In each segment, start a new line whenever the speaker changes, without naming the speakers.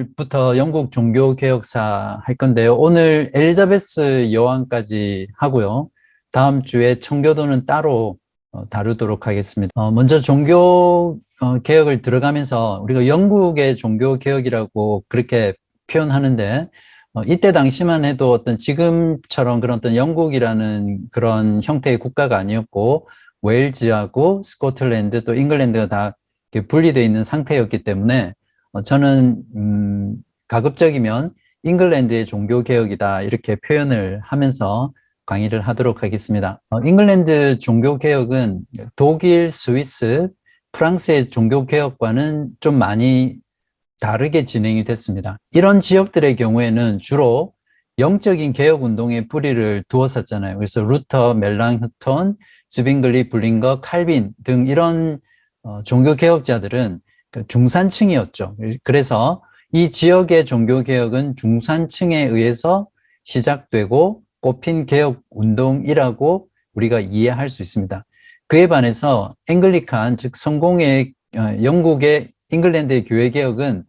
오늘부터 영국 종교개혁사 할 건데요. 오늘 엘리자베스 여왕까지 하고요. 다음 주에 청교도는 따로 다루도록 하겠습니다. 먼저 종교 개혁을 들어가면서 우리가 영국의 종교개혁이라고 그렇게 표현하는데 이때 당시만 해도 어떤 지금처럼 그런 어떤 영국이라는 그런 형태의 국가가 아니었고 웨일즈하고 스코틀랜드 또 잉글랜드가 다 분리되어 있는 상태였기 때문에 저는 가급적이면 잉글랜드의 종교개혁이다 이렇게 표현을 하면서 강의를 하도록 하겠습니다. 잉글랜드 종교개혁은 독일, 스위스, 프랑스의 종교개혁과는 좀 많이 다르게 진행이 됐습니다. 이런 지역들의 경우에는 주로 영적인 개혁운동에 뿌리를 두었었잖아요. 그래서 루터, 멜랑흐톤, 즈빙글리, 블링거, 칼빈 등 이런 종교개혁자들은 중산층이었죠. 그래서 이 지역의 종교개혁은 중산층에 의해서 시작되고 꽃핀 개혁운동이라고 우리가 이해할 수 있습니다. 그에 반해서 앵글리칸, 즉 성공의 영국의 잉글랜드의 교회개혁은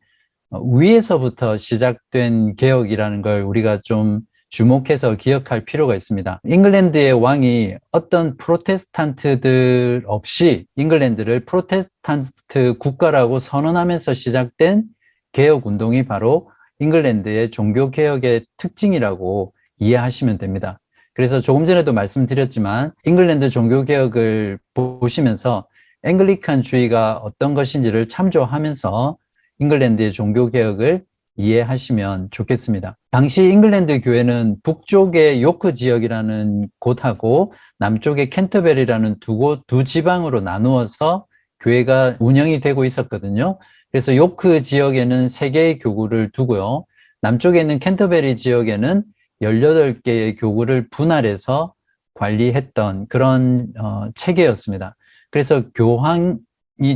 위에서부터 시작된 개혁이라는 걸 우리가 좀 주목해서 기억할 필요가 있습니다. 잉글랜드의 왕이 어떤 프로테스탄트들 없이 잉글랜드를 프로테스탄트 국가라고 선언하면서 시작된 개혁운동이 바로 잉글랜드의 종교개혁의 특징이라고 이해하시면 됩니다. 그래서 조금 전에도 말씀드렸지만 잉글랜드 종교개혁을 보시면서 앵글리칸주의가 어떤 것인지를 참조하면서 잉글랜드의 종교개혁을 이해하시면 좋겠습니다. 당시 잉글랜드 교회는 북쪽의 요크 지역이라는 곳하고 남쪽의 캔터베리라는 두 지방으로 나누어서 교회가 운영이 되고 있었거든요. 그래서 요크 지역에는 3개의 교구를 두고요. 남쪽에 있는 캔터베리 지역에는 18개의 교구를 분할해서 관리했던 그런 체계였습니다. 그래서 교황이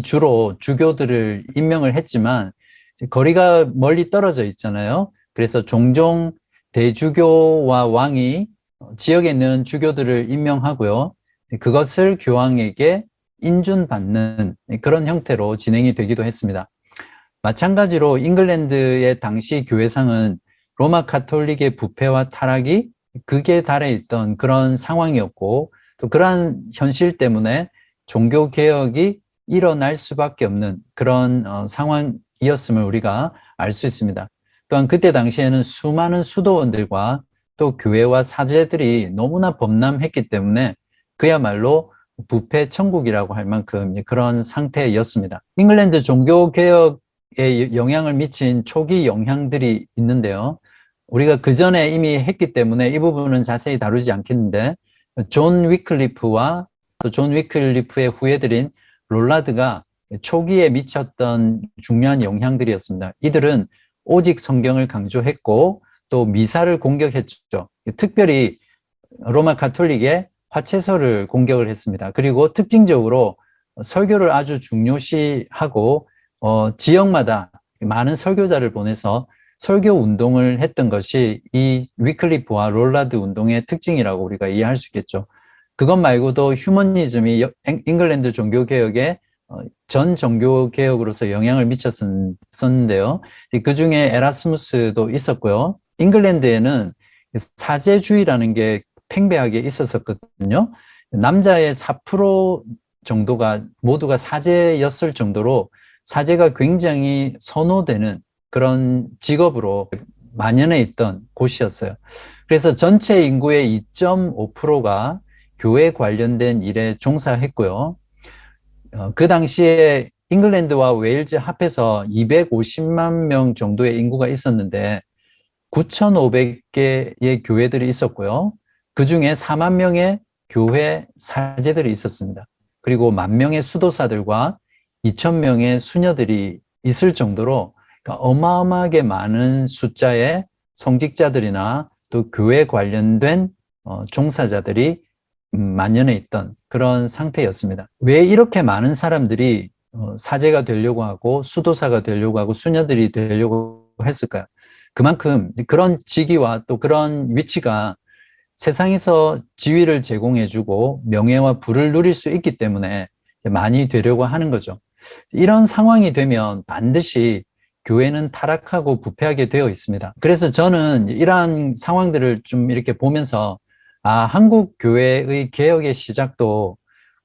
주로 주교들을 임명을 했지만 거리가 멀리 떨어져 있잖아요. 그래서 종종 대주교와 왕이 지역에 있는 주교들을 임명하고요. 그것을 교황에게 인준받는 그런 형태로 진행이 되기도 했습니다. 마찬가지로 잉글랜드의 당시 교회상은 로마 가톨릭의 부패와 타락이 극에 달해 있던 그런 상황이었고 또 그러한 현실 때문에 종교개혁이 일어날 수밖에 없는 그런 상황이었음을 우리가 알 수 있습니다. 또한 그때 당시에는 수많은 수도원들과 또 교회와 사제들이 너무나 범람했기 때문에 그야말로 부패 천국이라고 할 만큼 그런 상태였습니다. 잉글랜드 종교개혁에 영향을 미친 초기 영향들이 있는데요. 우리가 그 전에 이미 했기 때문에 이 부분은 자세히 다루지 않겠는데 존 위클리프와 또 존 위클리프의 후예들인 롤라드가 초기에 미쳤던 중요한 영향들이었습니다. 이들은 오직 성경을 강조했고 또 미사를 공격했죠. 특별히 로마 가톨릭의 화채서를 공격을 했습니다. 그리고 특징적으로 설교를 아주 중요시하고 지역마다 많은 설교자를 보내서 설교 운동을 했던 것이 이 위클리프와 롤라드 운동의 특징이라고 우리가 이해할 수 있겠죠. 그것 말고도 휴머니즘이 잉글랜드 종교개혁에 전 종교개혁으로서 영향을 미쳤었는데요. 그 중에 에라스무스도 있었고요. 잉글랜드에는 사제주의라는 게 팽배하게 있었거든요. 남자의 4% 정도가 모두가 사제였을 정도로 사제가 굉장히 선호되는 그런 직업으로 만연해 있던 곳이었어요. 그래서 전체 인구의 2.5%가 교회 관련된 일에 종사했고요. 그 당시에 잉글랜드와 웨일즈 합해서 250만 명 정도의 인구가 있었는데 9,500개의 교회들이 있었고요. 그 중에 4만 명의 교회 사제들이 있었습니다. 그리고 10,000명의 수도사들과 2,000명의 수녀들이 있을 정도로 어마어마하게 많은 숫자의 성직자들이나 또 교회 관련된 종사자들이 만연해 있던 그런 상태였습니다. 왜 이렇게 많은 사람들이 사제가 되려고 하고 수도사가 되려고 하고 수녀들이 되려고 했을까요? 그만큼 그런 직위와 또 그런 위치가 세상에서 지위를 제공해주고 명예와 부를 누릴 수 있기 때문에 많이 되려고 하는 거죠. 이런 상황이 되면 반드시 교회는 타락하고 부패하게 되어 있습니다. 그래서 저는 이러한 상황들을 좀 이렇게 보면서 한국 교회의 개혁의 시작도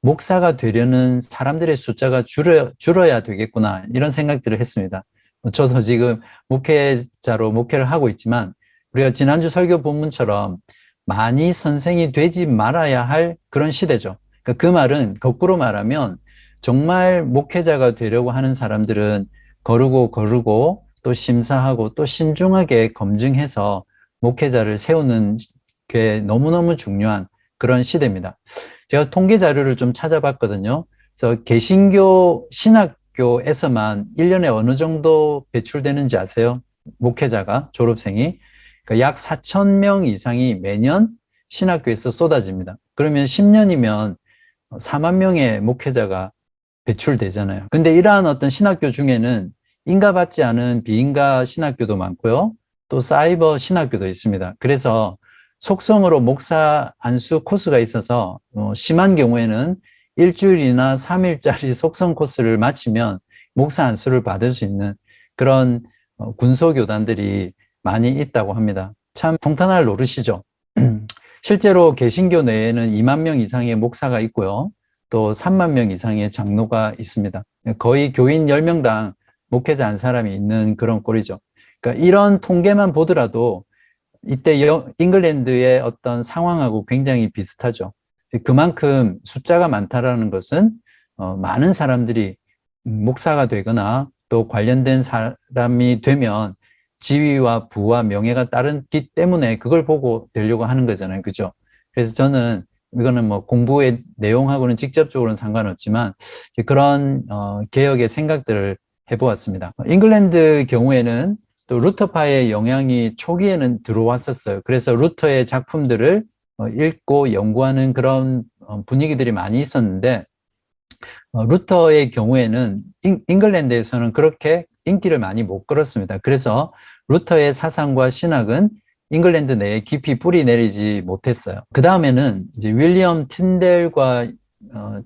목사가 되려는 사람들의 숫자가 줄어야 되겠구나 이런 생각들을 했습니다. 저도 지금 목회자로 목회를 하고 있지만 우리가 지난주 설교 본문처럼 많이 선생이 되지 말아야 할 그런 시대죠. 그러니까 그 말은 거꾸로 말하면 정말 목회자가 되려고 하는 사람들은 거르고 또 심사하고 또 신중하게 검증해서 목회자를 세우는 게 너무너무 중요한 그런 시대입니다. 제가 통계 자료를 좀 찾아봤거든요. 그래서 개신교 신학교에서만 1년에 어느 정도 배출되는지 아세요? 목회자가, 졸업생이. 그러니까 약 4,000명 이상이 매년 신학교에서 쏟아집니다. 그러면 10년이면 4만 명의 목회자가 배출되잖아요. 근데 이러한 어떤 신학교 중에는 인가받지 않은 비인가 신학교도 많고요. 또 사이버 신학교도 있습니다. 그래서 속성으로 목사 안수 코스가 있어서 심한 경우에는 일주일이나 3일짜리 속성 코스를 마치면 목사 안수를 받을 수 있는 그런 군소교단들이 많이 있다고 합니다. 참 통탄할 노릇이죠. 실제로 개신교 내에는 2만 명 이상의 목사가 있고요. 또 3만 명 이상의 장로가 있습니다. 거의 교인 10명당 목회자 한 사람이 있는 그런 꼴이죠. 그러니까 이런 통계만 보더라도 이때 잉글랜드의 어떤 상황하고 굉장히 비슷하죠. 그만큼 숫자가 많다라는 것은 많은 사람들이 목사가 되거나 또 관련된 사람이 되면 지위와 부와 명예가 따르기 때문에 그걸 보고 되려고 하는 거잖아요. 그죠? 그래서 저는 이거는 뭐 공부의 내용하고는 직접적으로는 상관없지만 그런 개혁의 생각들을 해보았습니다. 잉글랜드 경우에는 또 루터파의 영향이 초기에는 들어왔었어요. 그래서 루터의 작품들을 읽고 연구하는 그런 분위기들이 많이 있었는데 루터의 경우에는 잉글랜드에서는 그렇게 인기를 많이 못 끌었습니다. 그래서 루터의 사상과 신학은 잉글랜드 내에 깊이 뿌리 내리지 못했어요. 그 다음에는 이제 윌리엄 틴델과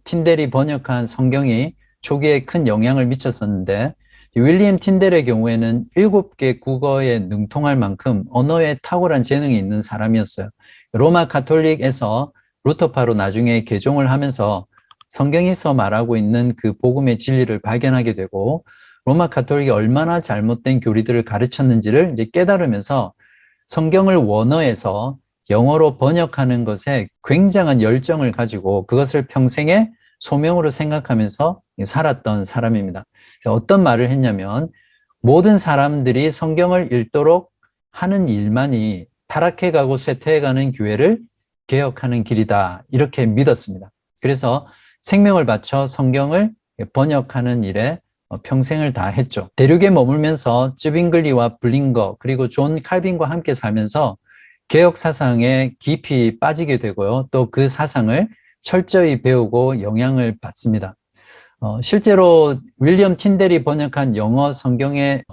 틴델이 번역한 성경이 초기에 큰 영향을 미쳤었는데 윌리엄 틴델의 경우에는 7개 국어에 능통할 만큼 언어에 탁월한 재능이 있는 사람이었어요. 로마 가톨릭에서 루터파로 나중에 개종을 하면서 성경에서 말하고 있는 그 복음의 진리를 발견하게 되고 로마 가톨릭이 얼마나 잘못된 교리들을 가르쳤는지를 이제 깨달으면서 성경을 원어에서 영어로 번역하는 것에 굉장한 열정을 가지고 그것을 평생의 소명으로 생각하면서 살았던 사람입니다. 어떤 말을 했냐면 모든 사람들이 성경을 읽도록 하는 일만이 타락해가고 쇠퇴해가는 교회를 개혁하는 길이다 이렇게 믿었습니다. 그래서 생명을 바쳐 성경을 번역하는 일에 평생을 다했죠. 대륙에 머물면서 쯔빙글리와 블링거 그리고 존 칼빈과 함께 살면서 개혁 사상에 깊이 빠지게 되고요. 또 그 사상을 철저히 배우고 영향을 받습니다. 실제로 윌리엄 틴델이 번역한 영어 성경의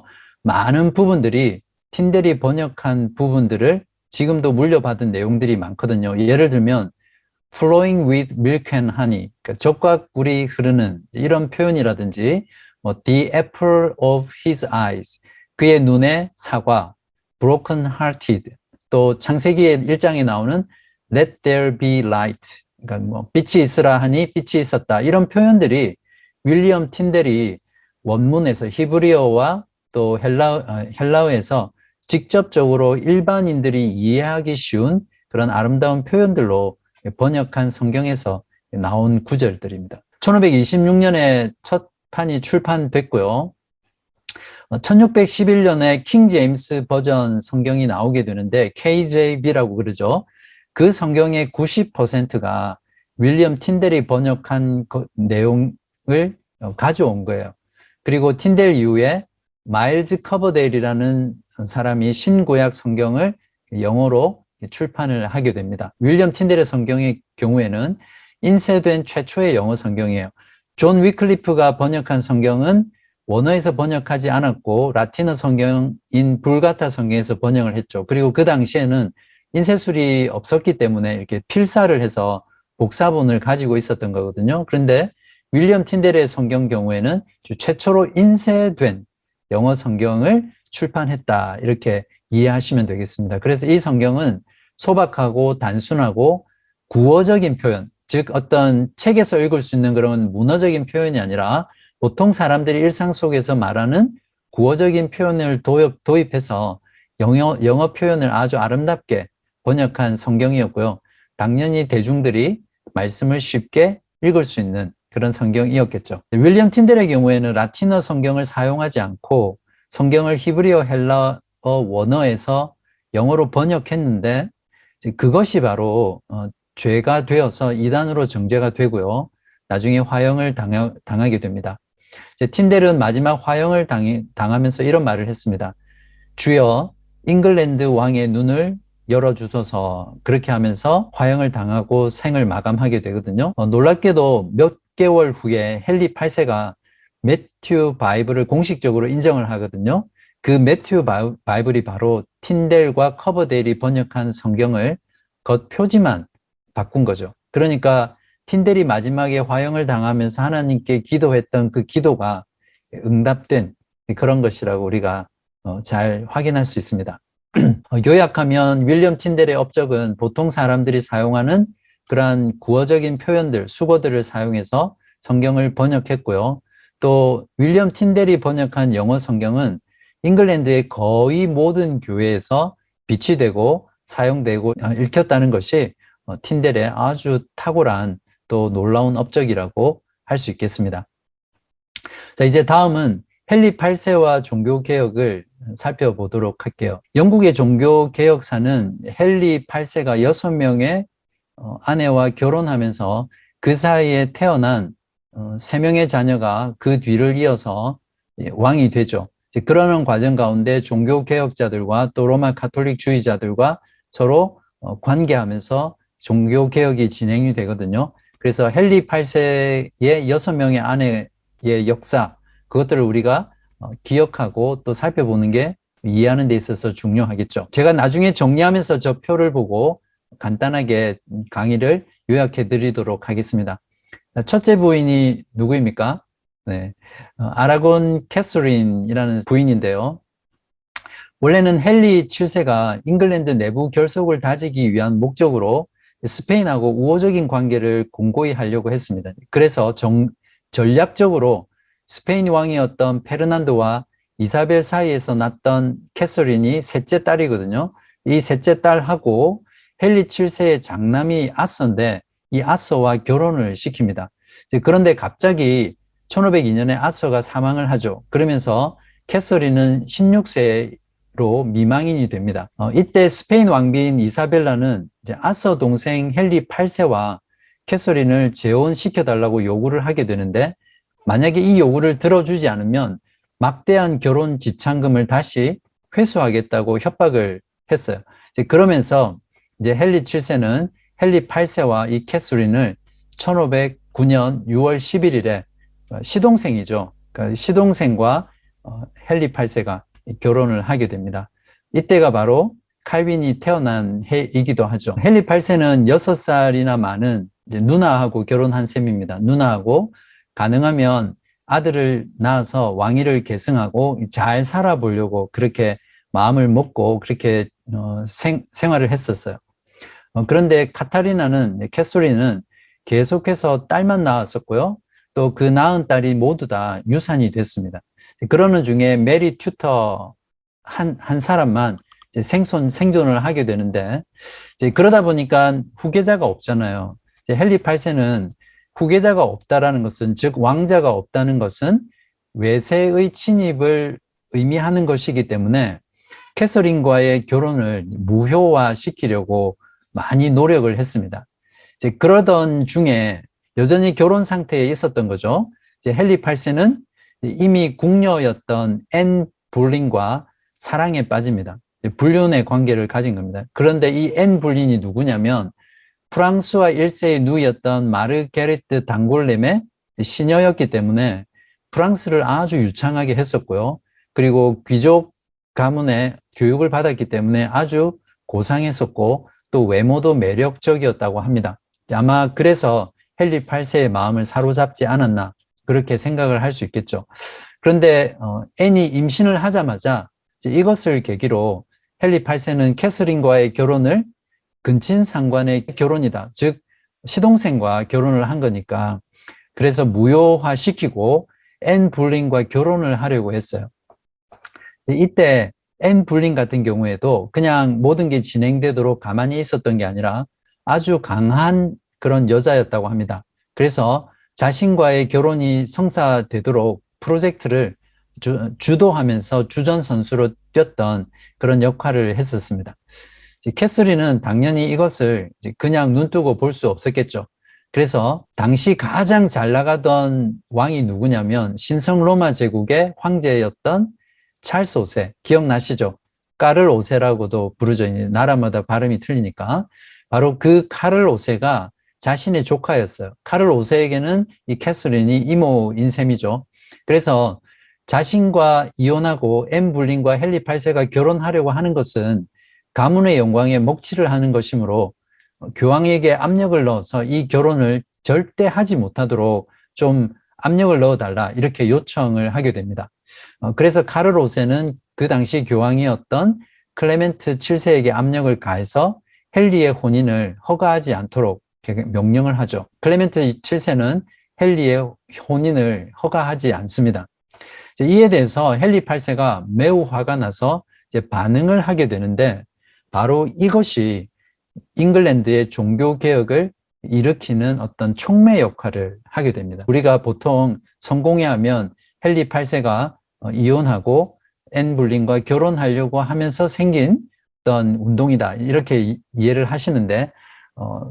많은 부분들이 틴델이 번역한 부분들을 지금도 물려받은 내용들이 많거든요. 예를 들면 flowing with milk and honey, 그러니까 젖과 꿀이 흐르는 이런 표현이라든지 the apple of his eyes, 그의 눈의 사과, broken hearted, 또 창세기 1장에 나오는 let there be light, 그러니까 뭐 빛이 있으라 하니 빛이 있었다 이런 표현들이 윌리엄 틴델이 원문에서 히브리어와 또 헬라어에서 직접적으로 일반인들이 이해하기 쉬운 그런 아름다운 표현들로 번역한 성경에서 나온 구절들입니다. 1526년에 첫 판이 출판됐고요. 1611년에 킹 제임스 버전 성경이 나오게 되는데 KJV라고 그러죠. 그 성경의 90%가 윌리엄 틴델이 번역한 내용을 가져온 거예요. 그리고 틴델 이후에 마일즈 커버데일이라는 사람이 신구약 성경을 영어로 출판을 하게 됩니다. 윌리엄 틴델의 성경의 경우에는 인쇄된 최초의 영어 성경이에요. 존 위클리프가 번역한 성경은 원어에서 번역하지 않았고 라틴어 성경인 불가타 성경에서 번역을 했죠. 그리고 그 당시에는 인쇄술이 없었기 때문에 이렇게 필사를 해서 복사본을 가지고 있었던 거거든요. 그런데 윌리엄 틴델의 성경 경우에는 최초로 인쇄된 영어 성경을 출판했다. 이렇게 이해하시면 되겠습니다. 그래서 이 성경은 소박하고 단순하고 구어적인 표현, 즉 어떤 책에서 읽을 수 있는 그런 문어적인 표현이 아니라 보통 사람들이 일상 속에서 말하는 구어적인 표현을 도입해서 영어 표현을 아주 아름답게 번역한 성경이었고요. 당연히 대중들이 말씀을 쉽게 읽을 수 있는 그런 성경이었겠죠. 윌리엄 틴델의 경우에는 라틴어 성경을 사용하지 않고 성경을 히브리어 헬라어 원어에서 영어로 번역했는데 그것이 바로 죄가 되어서 이단으로 정죄가 되고요. 나중에 화형을 당하게 됩니다. 틴델은 마지막 화형을 당하면서 이런 말을 했습니다. 주여 잉글랜드 왕의 눈을 열어주소서. 그렇게 하면서 화형을 당하고 생을 마감하게 되거든요. 놀랍게도 몇 개월 후에 헨리 8세가 매튜 바이블을 공식적으로 인정을 하거든요. 그 매튜 바이블이 바로 틴델과 커버데일이 번역한 성경을 겉 표지만 바꾼 거죠. 그러니까 틴델이 마지막에 화형을 당하면서 하나님께 기도했던 그 기도가 응답된 그런 것이라고 우리가 잘 확인할 수 있습니다. 요약하면 윌리엄 틴델의 업적은 보통 사람들이 사용하는 그러한 구어적인 표현들, 수거들을 사용해서 성경을 번역했고요. 또 윌리엄 틴델이 번역한 영어 성경은 잉글랜드의 거의 모든 교회에서 비치되고 사용되고 읽혔다는 것이 틴델의 아주 탁월한 또 놀라운 업적이라고 할 수 있겠습니다. 자, 이제 다음은 헨리 8세와 종교개혁을 살펴보도록 할게요. 영국의 종교개혁사는 헨리 8세가 6명의 아내와 결혼하면서 그 사이에 태어난 3명의 자녀가 그 뒤를 이어서 왕이 되죠. 그러는 과정 가운데 종교개혁자들과 또 로마 카톨릭주의자들과 서로 관계하면서 종교개혁이 진행이 되거든요. 그래서 헨리 8세의 6명의 아내의 역사, 그것들을 우리가 기억하고 또 살펴보는 게 이해하는 데 있어서 중요하겠죠. 제가 나중에 정리하면서 저 표를 보고 간단하게 강의를 요약해 드리도록 하겠습니다. 첫째 부인이 누구입니까? 네, 아라곤 캐서린이라는 부인인데요. 원래는 헨리 7세가 잉글랜드 내부 결속을 다지기 위한 목적으로 스페인하고 우호적인 관계를 공고히 하려고 했습니다. 그래서 전략적으로 스페인 왕이었던 페르난도와 이사벨 사이에서 낳던 캐서린이 셋째 딸이거든요. 이 셋째 딸하고 헨리 7세의 장남이 아서인데 이 아서와 결혼을 시킵니다. 그런데 갑자기 1502년에 아서가 사망을 하죠. 그러면서 캐서린은 16세로 미망인이 됩니다. 이때 스페인 왕비인 이사벨라는 이제 아서 동생 헨리 8세와 캐서린을 재혼시켜달라고 요구를 하게 되는데 만약에 이 요구를 들어주지 않으면 막대한 결혼 지참금을 다시 회수하겠다고 협박을 했어요. 그러면서 이제 헨리 7세는 헨리 8세와 이 캐서린을 1509년 6월 11일에 시동생이죠. 그러니까 시동생과 헨리 8세가 결혼을 하게 됩니다. 이때가 바로 칼빈이 태어난 해이기도 하죠. 헨리 8세는 6살이나 많은 이제 누나하고 결혼한 셈입니다. 누나하고 가능하면 아들을 낳아서 왕위를 계승하고 잘 살아보려고 그렇게 마음을 먹고 그렇게 생활을 했었어요. 그런데 카타리나는, 캐서린은 계속해서 딸만 낳았었고요. 또 그 낳은 딸이 모두 다 유산이 됐습니다. 그러는 중에 메리 튜터 한 사람만 이제 생존을 하게 되는데, 이제 그러다 보니까 후계자가 없잖아요. 헨리 8세는 후계자가 없다라는 것은, 즉 왕자가 없다는 것은 외세의 침입을 의미하는 것이기 때문에 캐서린과의 결혼을 무효화시키려고 많이 노력을 했습니다. 이제 그러던 중에 여전히 결혼 상태에 있었던 거죠. 이제 헨리 8세는 이미 궁녀였던 앤 볼린과 사랑에 빠집니다. 불륜의 관계를 가진 겁니다. 그런데 이 앤 볼린이 누구냐면 프랑스와 1세의 누이였던 마르게리트 당골렘의 시녀였기 때문에 프랑스를 아주 유창하게 했었고요. 그리고 귀족 가문의 교육을 받았기 때문에 아주 고상했었고 또 외모도 매력적이었다고 합니다. 아마 그래서 헨리 8세의 마음을 사로잡지 않았나 그렇게 생각을 할 수 있겠죠. 그런데 앤이 임신을 하자마자 이제 이것을 계기로 헨리 8세는 캐서린과의 결혼을 근친상간의 결혼이다. 즉 시동생과 결혼을 한 거니까 그래서 무효화시키고 앤 불린과 결혼을 하려고 했어요. 이때 앤 불린 같은 경우에도 그냥 모든 게 진행되도록 가만히 있었던 게 아니라 아주 강한 그런 여자였다고 합니다. 그래서 자신과의 결혼이 성사되도록 프로젝트를 주도하면서 주전 선수로 뛰었던 그런 역할을 했었습니다. 캐서린은 당연히 이것을 그냥 눈뜨고 볼 수 없었겠죠. 그래서 당시 가장 잘 나가던 왕이 누구냐면 신성 로마 제국의 황제였던 찰스 5세, 기억나시죠? 까를 5세라고도 부르죠. 나라마다 발음이 틀리니까. 바로 그 카를 5세가 자신의 조카였어요. 카를 5세에게는 이 캐서린이 이모인 셈이죠. 그래서 자신과 이혼하고 앤 불린과 헨리 8세가 결혼하려고 하는 것은 가문의 영광에 먹칠을 하는 것이므로 교황에게 압력을 넣어서 이 결혼을 절대 하지 못하도록 좀 압력을 넣어달라 이렇게 요청을 하게 됩니다. 그래서 카를 5세는 그 당시 교황이었던 클레멘트 7세에게 압력을 가해서 헨리의 혼인을 허가하지 않도록 명령을 하죠. 클레멘트 7세는 헨리의 혼인을 허가하지 않습니다. 이에 대해서 헨리 8세가 매우 화가 나서 반응을 하게 되는데 바로 이것이 잉글랜드의 종교개혁을 일으키는 어떤 촉매 역할을 하게 됩니다. 우리가 보통 성공회 하면 헨리 8세가 이혼하고 앤 불린과 결혼하려고 하면서 생긴 어떤 운동이다 이렇게 이해를 하시는데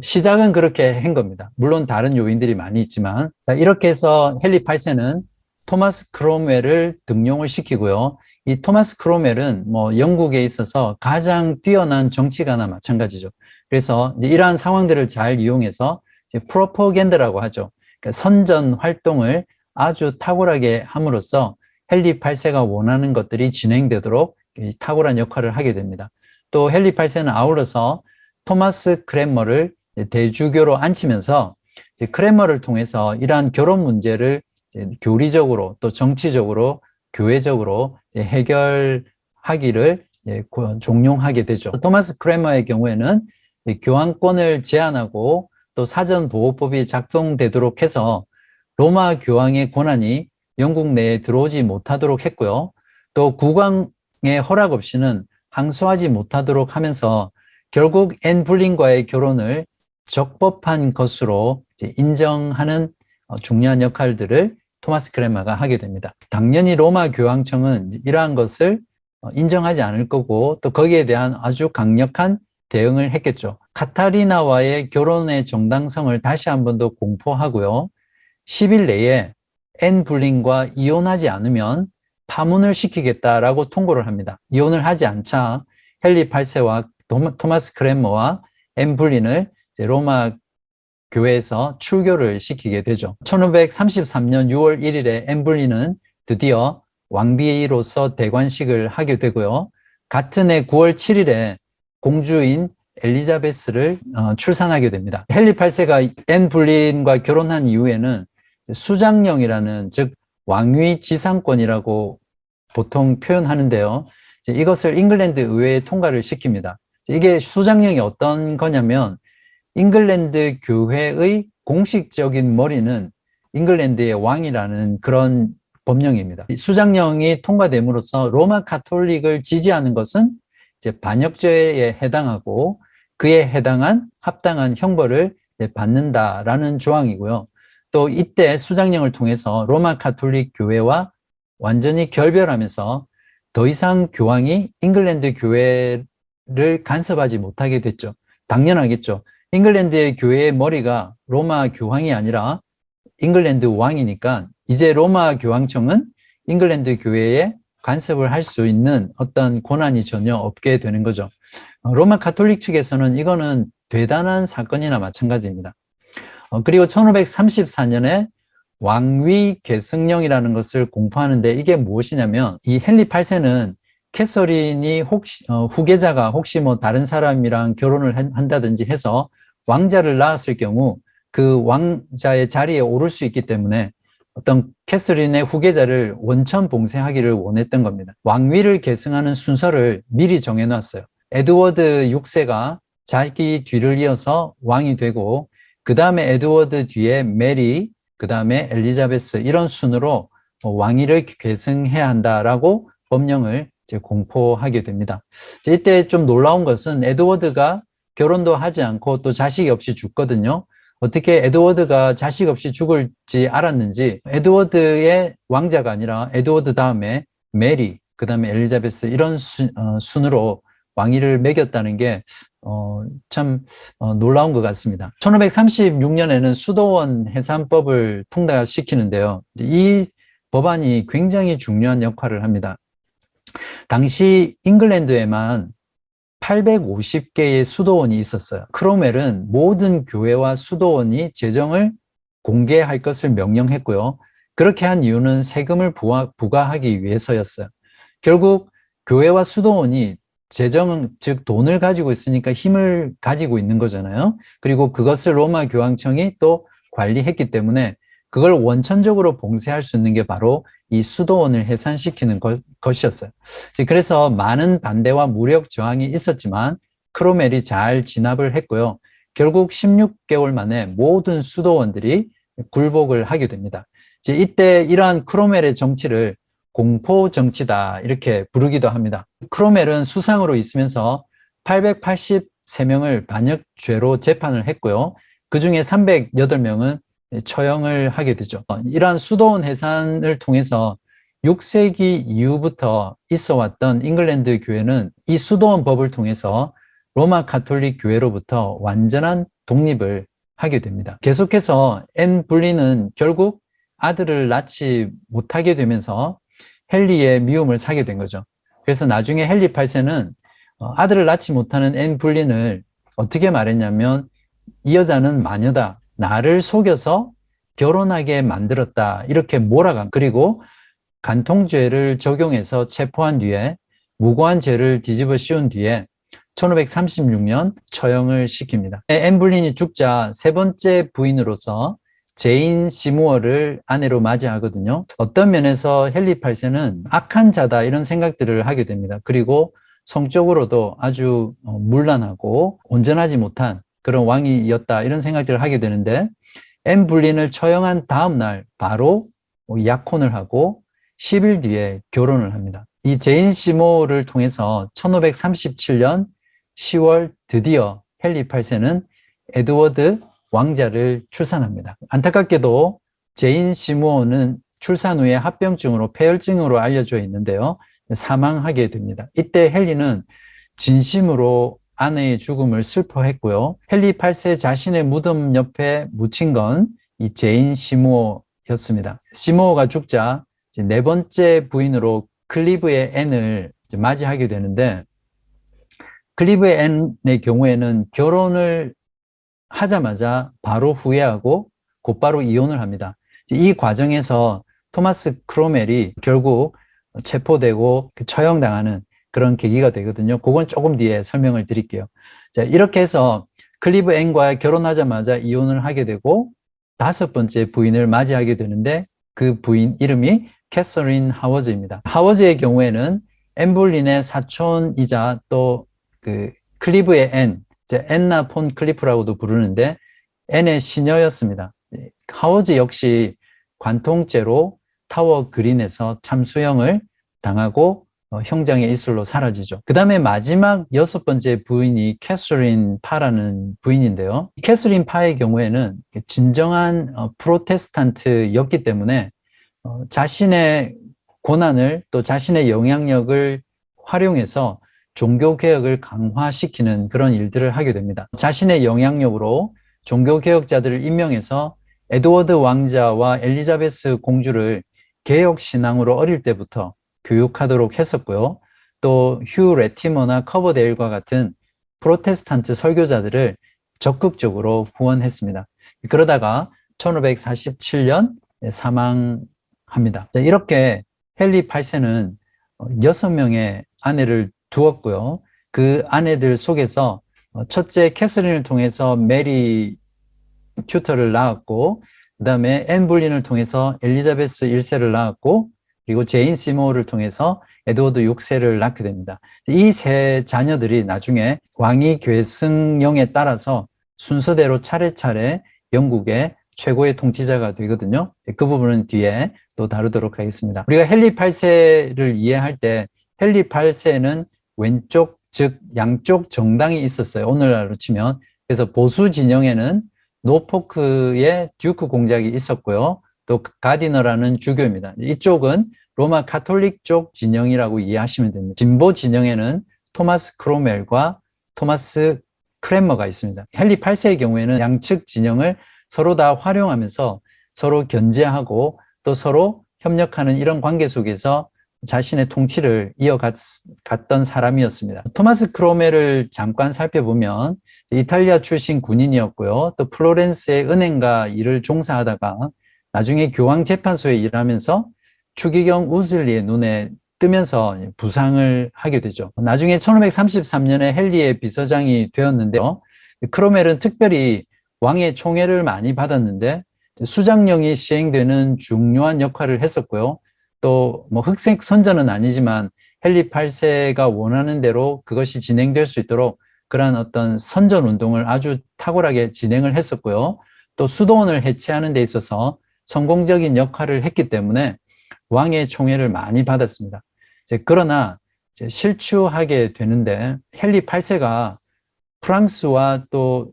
시작은 그렇게 한 겁니다. 물론 다른 요인들이 많이 있지만 이렇게 해서 헨리 8세는 토마스 크롬웰을 등용을 시키고요. 이 토마스 크롬웰은 뭐 영국에 있어서 가장 뛰어난 정치가나 마찬가지죠. 그래서 이제 이러한 상황들을 잘 이용해서 프로포간다라고 하죠. 그러니까 선전 활동을 아주 탁월하게 함으로써 헨리 8세가 원하는 것들이 진행되도록 탁월한 역할을 하게 됩니다. 또 헨리 8세는 아울러서 토마스 크랜머를 대주교로 앉히면서 크랜머를 통해서 이러한 결혼 문제를 교리적으로 또 정치적으로 교회적으로 해결하기를 종용하게 되죠. 토마스 크랜머의 경우에는 교황권을 제한하고 또 사전보호법이 작동되도록 해서 로마 교황의 권한이 영국 내에 들어오지 못하도록 했고요. 또 국왕의 허락 없이는 항소하지 못하도록 하면서 결국 앤 불린과의 결혼을 적법한 것으로 인정하는 중요한 역할들을 토마스 크랜머가 하게 됩니다. 당연히 로마 교황청은 이러한 것을 인정하지 않을 거고 또 거기에 대한 아주 강력한 대응을 했겠죠. 카타리나와의 결혼의 정당성을 다시 한 번 더 공포하고요. 10일 내에 앤 불린과 이혼하지 않으면 파문을 시키겠다라고 통보를 합니다. 이혼을 하지 않자 헨리 8세와 토마스 크랜머와 앤 불린을 로마 교회에서 출교를 시키게 되죠. 1533년 6월 1일에 앤 불린은 드디어 왕비로서 대관식을 하게 되고요. 같은 해 9월 7일에 공주인 엘리자베스를 출산하게 됩니다. 헨리 8세가 앤 불린과 결혼한 이후에는 수장령이라는 즉 왕위 지상권이라고 보통 표현하는데요. 이것을 잉글랜드 의회에 통과를 시킵니다. 이게 수장령이 어떤 거냐면 잉글랜드 교회의 공식적인 머리는 잉글랜드의 왕이라는 그런 법령입니다. 수장령이 통과됨으로써 로마 카톨릭을 지지하는 것은 이제 반역죄에 해당하고 그에 해당한 합당한 형벌을 받는다라는 조항이고요. 또 이때 수장령을 통해서 로마 카톨릭 교회와 완전히 결별하면서 더 이상 교황이 잉글랜드 교회를 간섭하지 못하게 됐죠. 당연하겠죠. 잉글랜드의 교회의 머리가 로마 교황이 아니라 잉글랜드 왕이니까 이제 로마 교황청은 잉글랜드 교회에 간섭을 할 수 있는 어떤 권한이 전혀 없게 되는 거죠. 로마 카톨릭 측에서는 이거는 대단한 사건이나 마찬가지입니다. 그리고 1534년에 왕위 계승령이라는 것을 공포하는데 이게 무엇이냐면 이 헨리 8세는 캐서린이 혹시 후계자가 혹시 뭐 다른 사람이랑 결혼을 한다든지 해서 왕자를 낳았을 경우 그 왕자의 자리에 오를 수 있기 때문에 어떤 캐서린의 후계자를 원천 봉쇄하기를 원했던 겁니다. 왕위를 계승하는 순서를 미리 정해놨어요. 에드워드 6세가 자기 뒤를 이어서 왕이 되고 그 다음에 에드워드 뒤에 메리, 그 다음에 엘리자베스 이런 순으로 왕위를 계승해야 한다라고 법령을 이제 공포하게 됩니다. 이때 좀 놀라운 것은 에드워드가 결혼도 하지 않고 또 자식이 없이 죽거든요. 어떻게 에드워드가 자식 없이 죽을지 알았는지 에드워드의 왕자가 아니라 에드워드 다음에 메리, 그 다음에 엘리자베스 이런 순으로 왕위를 매겼다는 게 참 놀라운 것 같습니다. 1536년에는 수도원 해산법을 통과시키는데요. 이 법안이 굉장히 중요한 역할을 합니다. 당시 잉글랜드에만 850개의 수도원이 있었어요. 크로멜은 모든 교회와 수도원이 재정을 공개할 것을 명령했고요. 그렇게 한 이유는 세금을 부과하기 위해서였어요. 결국 교회와 수도원이 재정, 즉 돈을 가지고 있으니까 힘을 가지고 있는 거잖아요. 그리고 그것을 로마 교황청이 또 관리했기 때문에 그걸 원천적으로 봉쇄할 수 있는 게 바로 이 수도원을 해산시키는 것이었어요. 그래서 많은 반대와 무력 저항이 있었지만 크로멜이 잘 진압을 했고요. 결국 16개월 만에 모든 수도원들이 굴복을 하게 됩니다. 이때 이러한 크로멜의 정치를 공포 정치다 이렇게 부르기도 합니다. 크로멜은 수상으로 있으면서 883명을 반역죄로 재판을 했고요. 그중에 308명은 처형을 하게 되죠. 이러한 수도원 해산을 통해서 6세기 이후부터 있어 왔던 잉글랜드 교회는 이 수도원 법을 통해서 로마 가톨릭 교회로부터 완전한 독립을 하게 됩니다. 계속해서 앤 불리는 결국 아들을 낳지 못하게 되면서 헨리의 미움을 사게 된 거죠. 그래서 나중에 헨리 8세는 아들을 낳지 못하는 앤 불린을 어떻게 말했냐면 이 여자는 마녀다. 나를 속여서 결혼하게 만들었다. 이렇게 몰아간. 그리고 간통죄를 적용해서 체포한 뒤에 무고한 죄를 뒤집어 씌운 뒤에 1536년 처형을 시킵니다. 앤 불린이 죽자 세 번째 부인으로서 제인 시무어를 아내로 맞이하거든요. 어떤 면에서 헨리 8세는 악한 자다 이런 생각들을 하게 됩니다. 그리고 성적으로도 아주 문란하고 온전하지 못한 그런 왕이었다 이런 생각들을 하게 되는데 앤 불린을 처형한 다음 날 바로 약혼을 하고 10일 뒤에 결혼을 합니다. 이 제인 시모를 통해서 1537년 10월 드디어 헨리 8세는 에드워드 왕자를 출산합니다. 안타깝게도 제인 시모어는 출산 후에 합병증으로 폐혈증으로 알려져 있는데요. 사망하게 됩니다. 이때 헨리는 진심으로 아내의 죽음을 슬퍼했고요. 헨리 8세 자신의 무덤 옆에 묻힌 건 이 제인 시모어였습니다. 시모어가 죽자 네 번째 부인으로 클리브의 앤을 맞이하게 되는데 클리브의 앤의 경우에는 결혼을 하자마자 바로 후회하고 곧바로 이혼을 합니다. 이 과정에서 토마스 크로멜이 결국 체포되고 처형당하는 그런 계기가 되거든요. 그건 조금 뒤에 설명을 드릴게요. 자, 이렇게 해서 클리브 앤과 결혼하자마자 이혼을 하게 되고 다섯 번째 부인을 맞이하게 되는데 그 부인 이름이 캐서린 하워즈입니다. 하워즈의 경우에는 앤 볼린의 사촌이자 또 그 클리브의 앤, 앤나 폰 클리프라고도 부르는데 앤의 시녀였습니다. 하워즈 역시 관통죄로 타워 그린에서 참수형을 당하고 형장의 이슬로 사라지죠. 그 다음에 마지막 여섯 번째 부인이 캐서린 파라는 부인인데요. 캐서린 파의 경우에는 진정한 프로테스탄트였기 때문에 자신의 고난을 또 자신의 영향력을 활용해서 종교개혁을 강화시키는 그런 일들을 하게 됩니다. 자신의 영향력으로 종교개혁자들을 임명해서 에드워드 왕자와 엘리자베스 공주를 개혁신앙으로 어릴 때부터 교육하도록 했었고요. 또 휴 레티머나 커버데일과 같은 프로테스탄트 설교자들을 적극적으로 후원했습니다. 그러다가 1547년 사망합니다. 이렇게 헨리 8세는 6명의 아내를 두었고요. 그 아내들 속에서 첫째 캐서린을 통해서 메리 튜터를 낳았고 그다음에 앤 볼린을 통해서 엘리자베스 1세를 낳았고, 그리고 제인 시모어를 통해서 에드워드 6세를 낳게 됩니다. 이 세 자녀들이 나중에 왕위 계승령에 따라서 순서대로 차례차례 영국의 최고의 통치자가 되거든요. 그 부분은 뒤에 또 다루도록 하겠습니다. 우리가 헨리 8세를 이해할 때 헨리 8세는 왼쪽, 즉 양쪽 정당이 있었어요. 오늘날로 치면. 그래서 보수 진영에는 노포크의 듀크 공작이 있었고요. 또 가디너라는 주교입니다. 이쪽은 로마 카톨릭 쪽 진영이라고 이해하시면 됩니다. 진보 진영에는 토마스 크로멜과 토마스 크랜머가 있습니다. 헨리 8세의 경우에는 양측 진영을 서로 다 활용하면서 서로 견제하고 또 서로 협력하는 이런 관계 속에서 자신의 통치를 이어갔던 사람이었습니다. 토마스 크로멜을 잠깐 살펴보면 이탈리아 출신 군인이었고요. 또 플로렌스의 은행가 일을 종사하다가 나중에 교황재판소에 일하면서 추기경 우즐리의 눈에 뜨면서 부상을 하게 되죠. 나중에 1533년에 헨리의 비서장이 되었는데요. 크로멜은 특별히 왕의 총애를 많이 받았는데 수장령이 시행되는 중요한 역할을 했었고요. 또 뭐 흑색 선전은 아니지만 헨리 8세가 원하는 대로 그것이 진행될 수 있도록 그러한 어떤 선전 운동을 아주 탁월하게 진행을 했었고요. 또 수도원을 해체하는 데 있어서 성공적인 역할을 했기 때문에 왕의 총애를 많이 받았습니다. 그러나 실추하게 되는데 헨리 8세가 프랑스와 또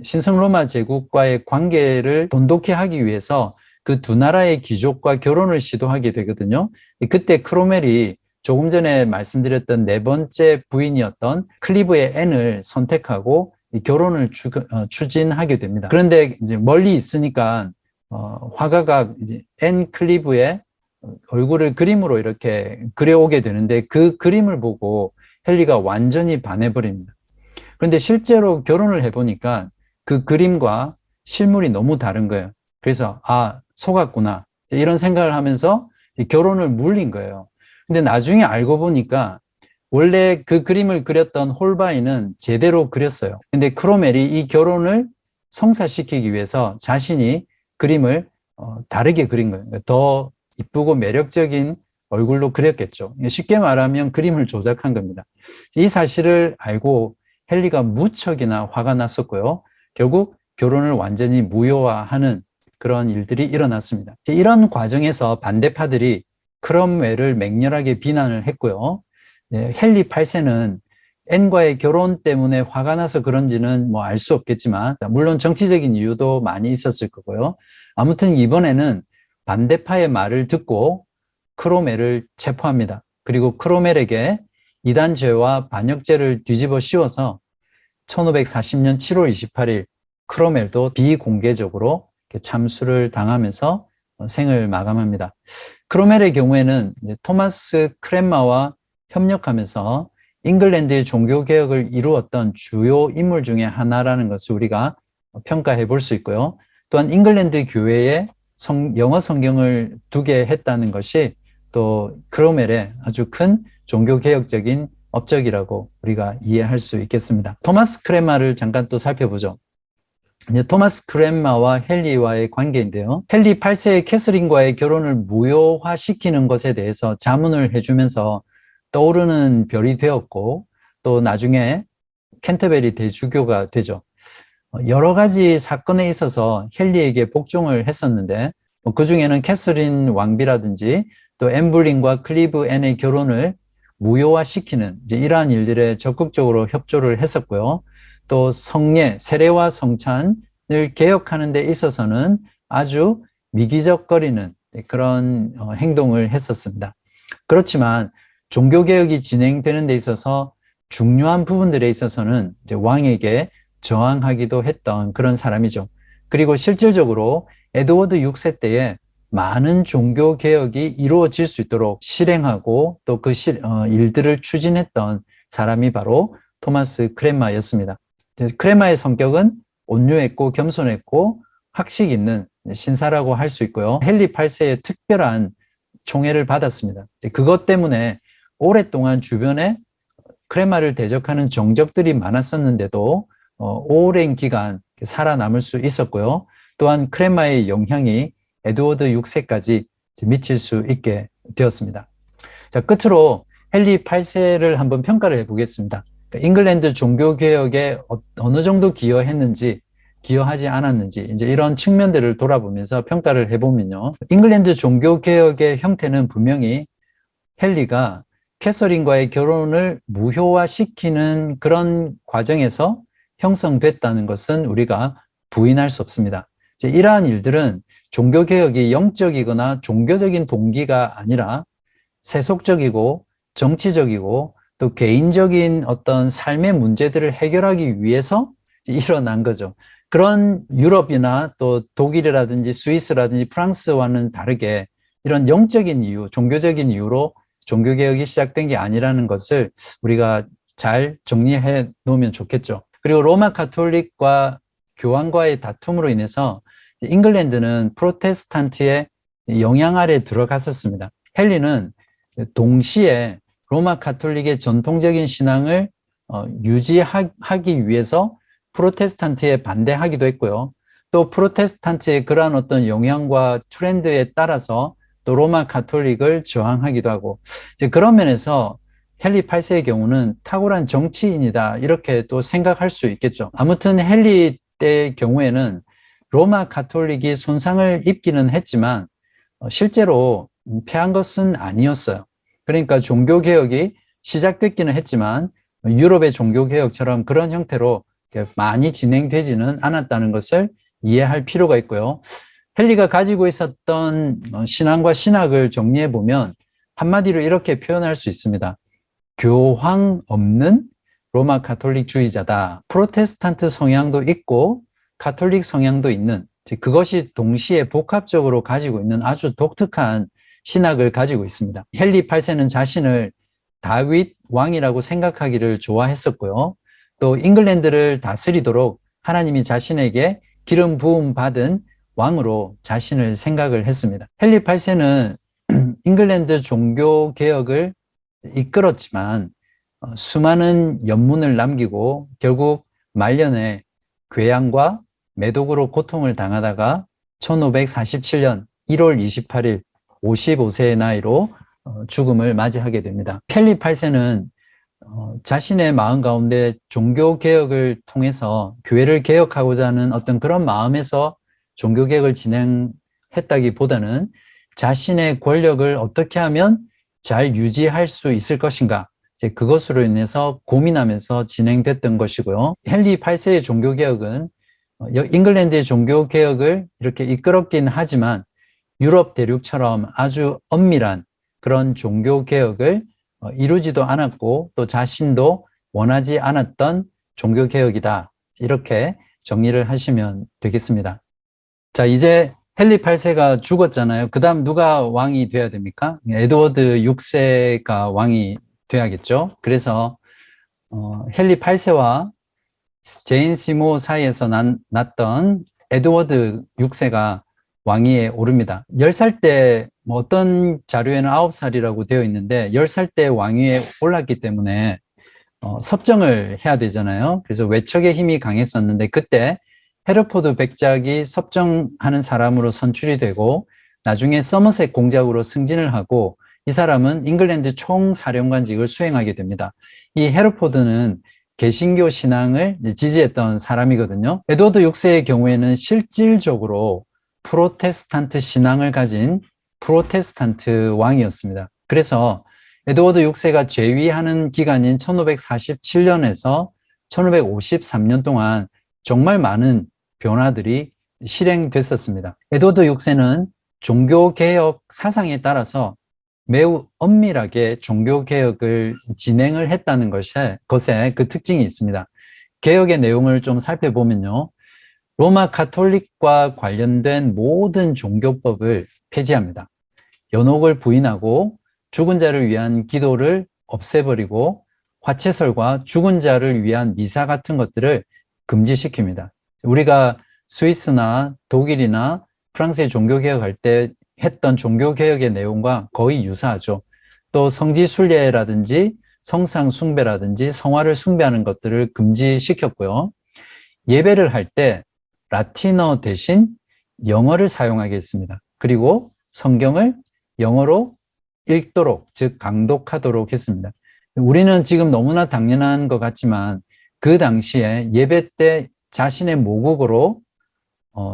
신성 로마 제국과의 관계를 돈독히 하기 위해서 그 두 나라의 귀족과 결혼을 시도하게 되거든요. 그때 크로멜이 조금 전에 말씀드렸던 네 번째 부인이었던 클리브의 앤을 선택하고 결혼을 추진하게 됩니다. 그런데 이제 멀리 있으니까 화가가 이제 앤 클리브의 얼굴을 그림으로 이렇게 그려오게 되는데 그 그림을 보고 헨리가 완전히 반해버립니다. 그런데 실제로 결혼을 해보니까 그 그림과 실물이 너무 다른 거예요. 그래서 속았구나 이런 생각을 하면서 결혼을 물린 거예요. 근데 나중에 알고 보니까 원래 그 그림을 그렸던 홀바인은 제대로 그렸어요. 근데 크로멜이 이 결혼을 성사시키기 위해서 자신이 그림을 다르게 그린 거예요. 더 이쁘고 매력적인 얼굴로 그렸겠죠. 쉽게 말하면 그림을 조작한 겁니다. 이 사실을 알고 헨리가 무척이나 화가 났었고요. 결국 결혼을 완전히 무효화하는 그런 일들이 일어났습니다. 이런 과정에서 반대파들이 크롬웰을 맹렬하게 비난을 했고요. 헨리 8세는 앤과의 결혼 때문에 화가 나서 그런지는 뭐 알 수 없겠지만 물론 정치적인 이유도 많이 있었을 거고요. 아무튼 이번에는 반대파의 말을 듣고 크로멜을 체포합니다. 그리고 크로멜에게 이단죄와 반역죄를 뒤집어 씌워서 1540년 7월 28일 크로멜도 비공개적으로 참수를 당하면서 생을 마감합니다. 크로멜의 경우에는 이제 토마스 크랜마와 협력하면서 잉글랜드의 종교개혁을 이루었던 주요 인물 중에 하나라는 것을 우리가 평가해 볼 수 있고요. 또한 잉글랜드 교회에 영어 성경을 두게 했다는 것이 또 크로멜의 아주 큰 종교개혁적인 업적이라고 우리가 이해할 수 있겠습니다. 토마스 크랜마를 잠깐 또 살펴보죠. 이제 토마스 크랜마와 헨리와의 관계인데요. 헨리 8세의 캐서린과의 결혼을 무효화시키는 것에 대해서 자문을 해주면서 떠오르는 별이 되었고 또 나중에 캔터베리 대주교가 되죠. 여러 가지 사건에 있어서 헨리에게 복종을 했었는데 그 중에는 캐서린 왕비라든지 또 앤블린과 클리브 앤의 결혼을 무효화시키는 이제 이러한 일들에 적극적으로 협조를 했었고요. 또 성례, 세례와 성찬을 개혁하는 데 있어서는 아주 미기적거리는 그런 행동을 했었습니다. 그렇지만 종교개혁이 진행되는 데 있어서 중요한 부분들에 있어서는 이제 왕에게 저항하기도 했던 그런 사람이죠. 그리고 실질적으로 에드워드 6세 때에 많은 종교개혁이 이루어질 수 있도록 실행하고 또 그 일들을 추진했던 사람이 바로 토마스 크랜마였습니다. 크랜마의 성격은 온유했고 겸손했고 학식 있는 신사라고 할 수 있고요. 헨리 8세의 특별한 총애를 받았습니다. 그것 때문에 오랫동안 주변에 크랜마를 대적하는 정적들이 많았었는데도 오랜 기간 살아남을 수 있었고요. 또한 크레마의 영향이 에드워드 6세까지 미칠 수 있게 되었습니다. 자, 끝으로 헨리 8세를 한번 평가를 해보겠습니다. 그러니까 잉글랜드 종교개혁에 어느 정도 기여했는지, 기여하지 않았는지, 이제 이런 측면들을 돌아보면서 평가를 해보면요. 잉글랜드 종교개혁의 형태는 분명히 헨리가 캐서린과의 결혼을 무효화시키는 그런 과정에서 형성됐다는 것은 우리가 부인할 수 없습니다. 이제 이러한 일들은 종교개혁이 영적이거나 종교적인 동기가 아니라 세속적이고 정치적이고 또 개인적인 어떤 삶의 문제들을 해결하기 위해서 일어난 거죠. 그런 유럽이나 또 독일이라든지 스위스라든지 프랑스와는 다르게 이런 영적인 이유, 종교적인 이유로 종교개혁이 시작된 게 아니라는 것을 우리가 잘 정리해 놓으면 좋겠죠. 그리고 로마 가톨릭과 교황과의 다툼으로 인해서 잉글랜드는 프로테스탄트의 영향 아래 들어갔었습니다. 헨리는 동시에 로마 가톨릭의 전통적인 신앙을 유지하기 위해서 프로테스탄트에 반대하기도 했고요. 또 프로테스탄트의 그러한 어떤 영향과 트렌드에 따라서 또 로마 가톨릭을 저항하기도 하고, 이제 그런 면에서 헨리 8세의 경우는 탁월한 정치인이다, 이렇게 또 생각할 수 있겠죠. 아무튼 헨리 때의 경우에는 로마 가톨릭이 손상을 입기는 했지만 실제로 패한 것은 아니었어요. 그러니까 종교개혁이 시작됐기는 했지만 유럽의 종교개혁처럼 그런 형태로 많이 진행되지는 않았다는 것을 이해할 필요가 있고요. 헨리가 가지고 있었던 신앙과 신학을 정리해 보면 한마디로 이렇게 표현할 수 있습니다. 교황 없는 로마 가톨릭주의자다. 프로테스탄트 성향도 있고 가톨릭 성향도 있는, 그것이 동시에 복합적으로 가지고 있는 아주 독특한 신학을 가지고 있습니다. 헨리 8세는 자신을 다윗 왕이라고 생각하기를 좋아했었고요. 또 잉글랜드를 다스리도록 하나님이 자신에게 기름 부음 받은 왕으로 자신을 생각을 했습니다. 헨리 8세는 잉글랜드 종교 개혁을 이끌었지만 수많은 연문을 남기고 결국 말년에 궤양과 매독으로 고통을 당하다가 1547년 1월 28일 55세의 나이로 죽음을 맞이하게 됩니다. 헨리 8세는 자신의 마음 가운데 종교개혁을 통해서 교회를 개혁하고자 하는 어떤 그런 마음에서 종교개혁을 진행했다기보다는 자신의 권력을 어떻게 하면 잘 유지할 수 있을 것인가, 이제 그것으로 인해서 고민하면서 진행됐던 것이고요. 헨리 8세의 종교개혁은 잉글랜드의 종교개혁을 이렇게 이끌었긴 하지만 유럽 대륙처럼 아주 엄밀한 그런 종교개혁을 이루지도 않았고 또 자신도 원하지 않았던 종교개혁이다, 이렇게 정리를 하시면 되겠습니다. 자, 이제 헨리 8세가 죽었잖아요. 그 다음 누가 왕이 돼야 됩니까? 에드워드 6세가 왕이 돼야겠죠. 그래서 헨리 8세와 제인 시모 사이에서 났던 에드워드 6세가 왕위에 오릅니다. 10살 때 어떤 자료에는 9살이라고 되어 있는데 10살 때 왕위에 올랐기 때문에 섭정을 해야 되잖아요. 그래서 외척의 힘이 강했었는데 그때 헤르포드 백작이 섭정하는 사람으로 선출이 되고 나중에 서머셋 공작으로 승진을 하고 이 사람은 잉글랜드 총사령관직을 수행하게 됩니다. 이 헤르포드는 개신교 신앙을 지지했던 사람이거든요. 에드워드 6세의 경우에는 실질적으로 프로테스탄트 신앙을 가진 프로테스탄트 왕이었습니다. 그래서 에드워드 6세가 재위하는 기간인 1547년에서 1553년 동안 정말 많은 변화들이 실행됐었습니다. 에드워드 6세는 종교개혁 사상에 따라서 매우 엄밀하게 종교개혁을 진행을 했다는 것에 그 특징이 있습니다. 개혁의 내용을 좀 살펴보면요. 로마 가톨릭과 관련된 모든 종교법을 폐지합니다. 연옥을 부인하고 죽은 자를 위한 기도를 없애버리고 화채설과 죽은 자를 위한 미사 같은 것들을 금지시킵니다. 우리가 스위스나 독일이나 프랑스의 종교개혁할 때 했던 종교개혁의 내용과 거의 유사하죠. 또 성지순례라든지 성상숭배라든지 성화를 숭배하는 것들을 금지시켰고요. 예배를 할 때 라틴어 대신 영어를 사용하게 했습니다. 그리고 성경을 영어로 읽도록, 즉 강독하도록 했습니다. 우리는 지금 너무나 당연한 것 같지만 그 당시에 예배 때 자신의 모국어로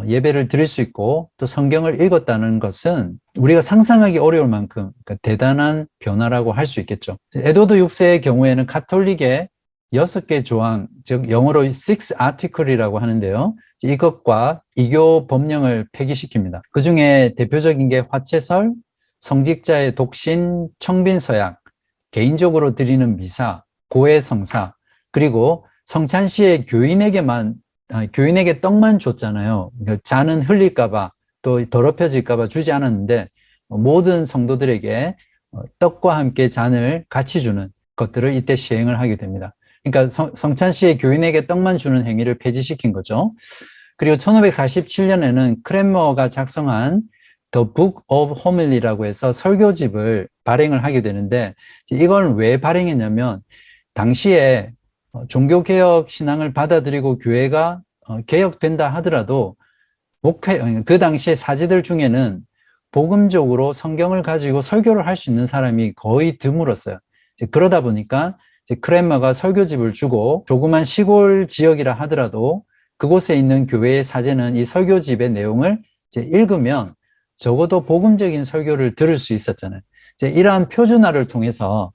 예배를 드릴 수 있고 또 성경을 읽었다는 것은 우리가 상상하기 어려울 만큼 그러니까 대단한 변화라고 할 수 있겠죠. 에드워드 6세의 경우에는 가톨릭의 6개 조항, 즉 영어로 6 article이라고 하는데요. 이것과 이교 법령을 폐기시킵니다. 그 중에 대표적인 게 화채설, 성직자의 독신, 청빈서약, 개인적으로 드리는 미사, 고해성사, 그리고 성찬 시에 교인에게 떡만 줬잖아요. 그러니까 잔은 흘릴까봐 또 더럽혀질까봐 주지 않았는데 모든 성도들에게 떡과 함께 잔을 같이 주는 것들을 이때 시행을 하게 됩니다. 그러니까 성찬 시에 교인에게 떡만 주는 행위를 폐지시킨 거죠. 그리고 1547년에는 크랜머가 작성한 The Book of Homily라고 해서 설교집을 발행을 하게 되는데 이걸 왜 발행했냐면 당시에 종교개혁 신앙을 받아들이고 교회가 개혁된다 하더라도 그 당시에 사제들 중에는 복음적으로 성경을 가지고 설교를 할 수 있는 사람이 거의 드물었어요. 그러다 보니까 크랜머가 설교집을 주고 조그만 시골 지역이라 하더라도 그곳에 있는 교회의 사제는 이 설교집의 내용을 읽으면 적어도 복음적인 설교를 들을 수 있었잖아요. 이러한 표준화를 통해서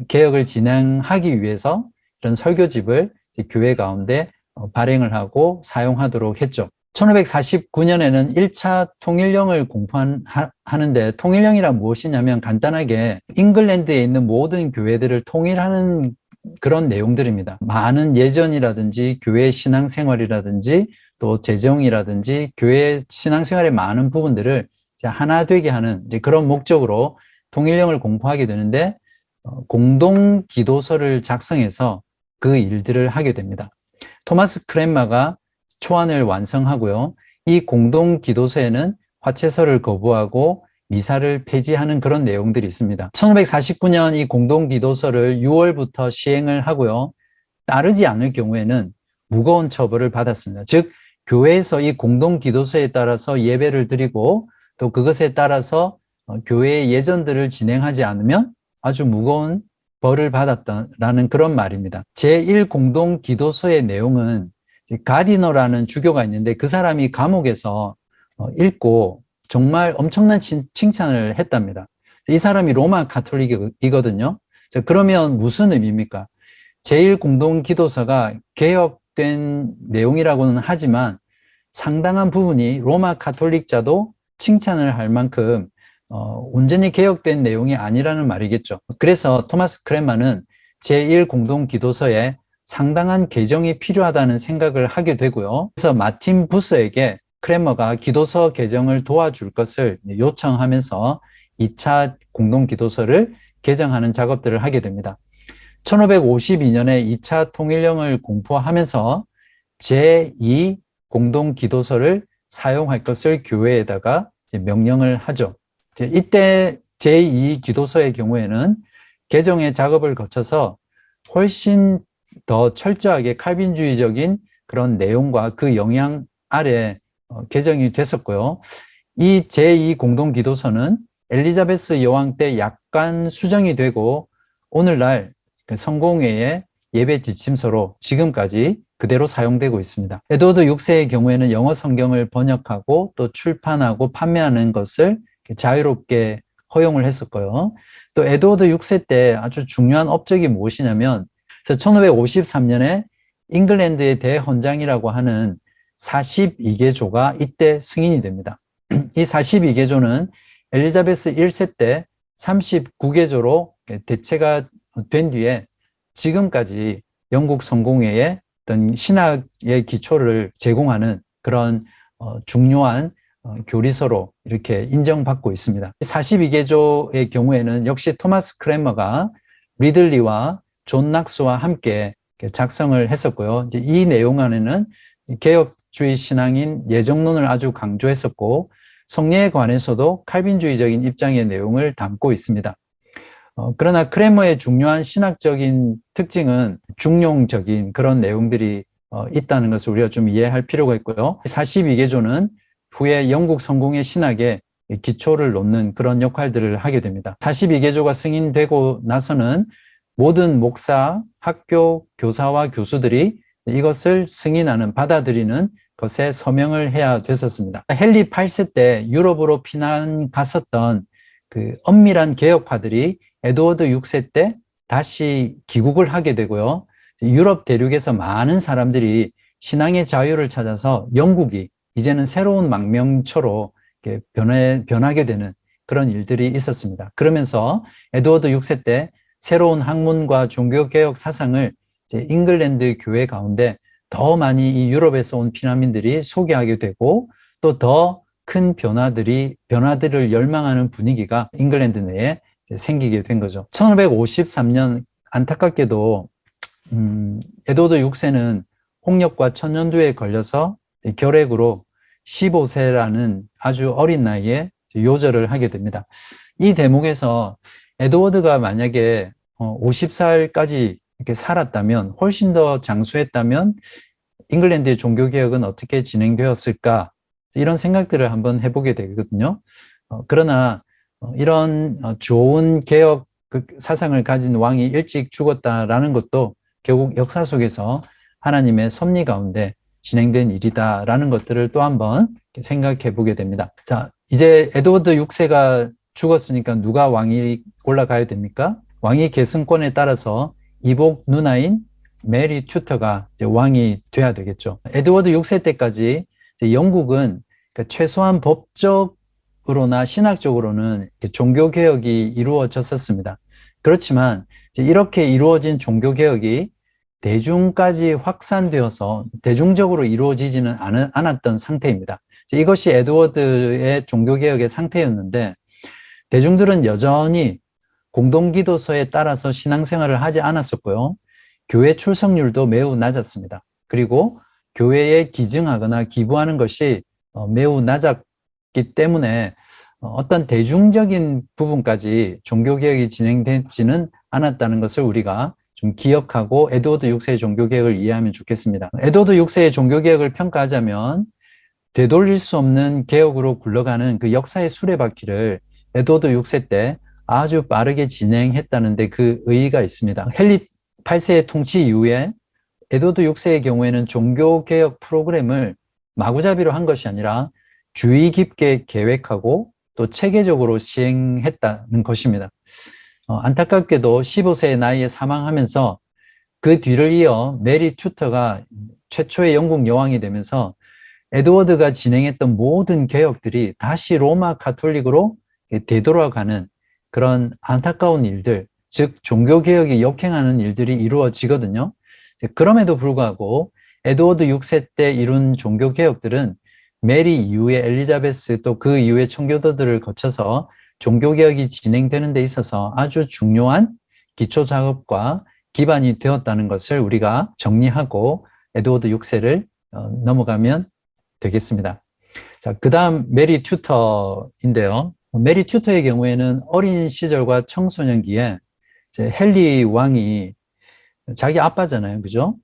개혁을 진행하기 위해서 이런 설교집을 교회 가운데 발행을 하고 사용하도록 했죠. 1549년에는 1차 통일령을 공포하는데 통일령이란 무엇이냐면 간단하게 잉글랜드에 있는 모든 교회들을 통일하는 그런 내용들입니다. 많은 예전이라든지 교회 신앙생활이라든지 또 재정이라든지 교회 신앙생활의 많은 부분들을 하나 되게 하는 그런 목적으로 통일령을 공포하게 되는데 공동 기도서를 작성해서 그 일들을 하게 됩니다. 토마스 크랜머가 초안을 완성하고요. 이 공동 기도서에는 화채설을 거부하고 미사를 폐지하는 그런 내용들이 있습니다. 1549년 이 공동 기도서를 6월부터 시행을 하고요. 따르지 않을 경우에는 무거운 처벌을 받았습니다. 즉 교회에서 이 공동 기도서에 따라서 예배를 드리고 또 그것에 따라서 교회의 예전들을 진행하지 않으면 아주 무거운 벌을 받았다라는 그런 말입니다. 제1공동 기도서의 내용은 가디너라는 주교가 있는데 그 사람이 감옥에서 읽고 정말 엄청난 칭찬을 했답니다. 이 사람이 로마 가톨릭이거든요. 그러면 무슨 의미입니까? 제1공동 기도서가 개혁된 내용이라고는 하지만 상당한 부분이 로마 가톨릭자도 칭찬을 할 만큼 온전히 개혁된 내용이 아니라는 말이겠죠. 그래서 토마스 크랜머는 제1공동기도서에 상당한 개정이 필요하다는 생각을 하게 되고요. 그래서 마틴 부서에게 크랜머가 기도서 개정을 도와줄 것을 요청하면서 2차 공동기도서를 개정하는 작업들을 하게 됩니다. 1552년에 2차 통일령을 공포하면서 제2 공동기도서를 사용할 것을 교회에다가 명령을 하죠. 이때 제2기도서의 경우에는 개정의 작업을 거쳐서 훨씬 더 철저하게 칼빈주의적인 그런 내용과 그 영향 아래 개정이 됐었고요. 이 제2공동기도서는 엘리자베스 여왕 때 약간 수정이 되고 오늘날 성공회의 예배 지침서로 지금까지 그대로 사용되고 있습니다. 에드워드 6세의 경우에는 영어 성경을 번역하고 또 출판하고 판매하는 것을 자유롭게 허용을 했었고요. 또 에드워드 6세 때 아주 중요한 업적이 무엇이냐면 1553년에 잉글랜드의 대헌장이라고 하는 42개조가 이때 승인이 됩니다. 이 42개조는 엘리자베스 1세 때 39개조로 대체가 된 뒤에 지금까지 영국 성공회의 어떤 신학의 기초를 제공하는 그런 중요한 교리서로 이렇게 인정받고 있습니다. 42개조의 경우에는 역시 토마스 크랜머가 리들리와 존 낙스와 함께 작성을 했었고요. 이제 이 내용 안에는 개혁주의 신앙인 예정론을 아주 강조했었고 성례에 관해서도 칼빈주의적인 입장의 내용을 담고 있습니다. 그러나 크랜머의 중요한 신학적인 특징은 중용적인 그런 내용들이 있다는 것을 우리가 좀 이해할 필요가 있고요. 42개조는 후에 영국 성공의 신학에 기초를 놓는 그런 역할들을 하게 됩니다. 42개조가 승인되고 나서는 모든 목사, 학교, 교사와 교수들이 이것을 승인하는, 받아들이는 것에 서명을 해야 됐었습니다. 헨리 8세 때 유럽으로 피난 갔었던 그 엄밀한 개혁파들이 에드워드 6세 때 다시 귀국을 하게 되고요. 유럽 대륙에서 많은 사람들이 신앙의 자유를 찾아서 영국이 이제는 새로운 망명처로 변하게 되는 그런 일들이 있었습니다. 그러면서 에드워드 6세 때 새로운 학문과 종교개혁 사상을 잉글랜드 교회 가운데 더 많이 이 유럽에서 온 피난민들이 소개하게 되고 또 더 큰 변화들을 열망하는 분위기가 잉글랜드 내에 생기게 된 거죠. 1553년 안타깝게도 에드워드 6세는 홍역과 천연두에 걸려서 결핵으로 15세라는 아주 어린 나이에 요절을 하게 됩니다. 이 대목에서 에드워드가 만약에 50살까지 이렇게 살았다면, 훨씬 더 장수했다면 잉글랜드의 종교개혁은 어떻게 진행되었을까, 이런 생각들을 한번 해보게 되거든요. 그러나 이런 좋은 개혁 사상을 가진 왕이 일찍 죽었다라는 것도 결국 역사 속에서 하나님의 섭리 가운데 진행된 일이다라는 것들을 또 한번 생각해 보게 됩니다. 자, 이제 에드워드 6세가 죽었으니까 누가 왕이 올라가야 됩니까? 왕위 계승권에 따라서 이복 누나인 메리 튜터가 이제 왕이 돼야 되겠죠. 에드워드 6세 때까지 이제 영국은 최소한 법적으로나 신학적으로는 종교개혁이 이루어졌었습니다. 그렇지만 이제 이렇게 이루어진 종교개혁이 대중까지 확산되어서 대중적으로 이루어지지는 않았던 상태입니다. 이것이 에드워드의 종교개혁의 상태였는데, 대중들은 여전히 공동기도서에 따라서 신앙생활을 하지 않았었고요. 교회 출석률도 매우 낮았습니다. 그리고 교회에 기증하거나 기부하는 것이 매우 낮았기 때문에 어떤 대중적인 부분까지 종교개혁이 진행되지는 않았다는 것을 우리가 좀 기억하고 에드워드 6세의 종교개혁을 이해하면 좋겠습니다. 에드워드 6세의 종교개혁을 평가하자면 되돌릴 수 없는 개혁으로 굴러가는 그 역사의 수레바퀴를 에드워드 6세 때 아주 빠르게 진행했다는 데 그 의의가 있습니다. 헨리 8세의 통치 이후에 에드워드 6세의 경우에는 종교개혁 프로그램을 마구잡이로 한 것이 아니라 주의 깊게 계획하고 또 체계적으로 시행했다는 것입니다. 안타깝게도 15세의 나이에 사망하면서 그 뒤를 이어 메리 튜터가 최초의 영국 여왕이 되면서 에드워드가 진행했던 모든 개혁들이 다시 로마 가톨릭으로 되돌아가는 그런 안타까운 일들, 즉 종교개혁이 역행하는 일들이 이루어지거든요. 그럼에도 불구하고 에드워드 6세 때 이룬 종교개혁들은 메리 이후의 엘리자베스 또 그 이후의 청교도들을 거쳐서 종교개혁이 진행되는 데 있어서 아주 중요한 기초작업과 기반이 되었다는 것을 우리가 정리하고 에드워드 6세를 넘어가면 되겠습니다. 자, 그 다음 메리 튜터인데요. 메리 튜터의 경우에는 어린 시절과 청소년기에 이제 헨리 왕이 자기 아빠잖아요. 그죠?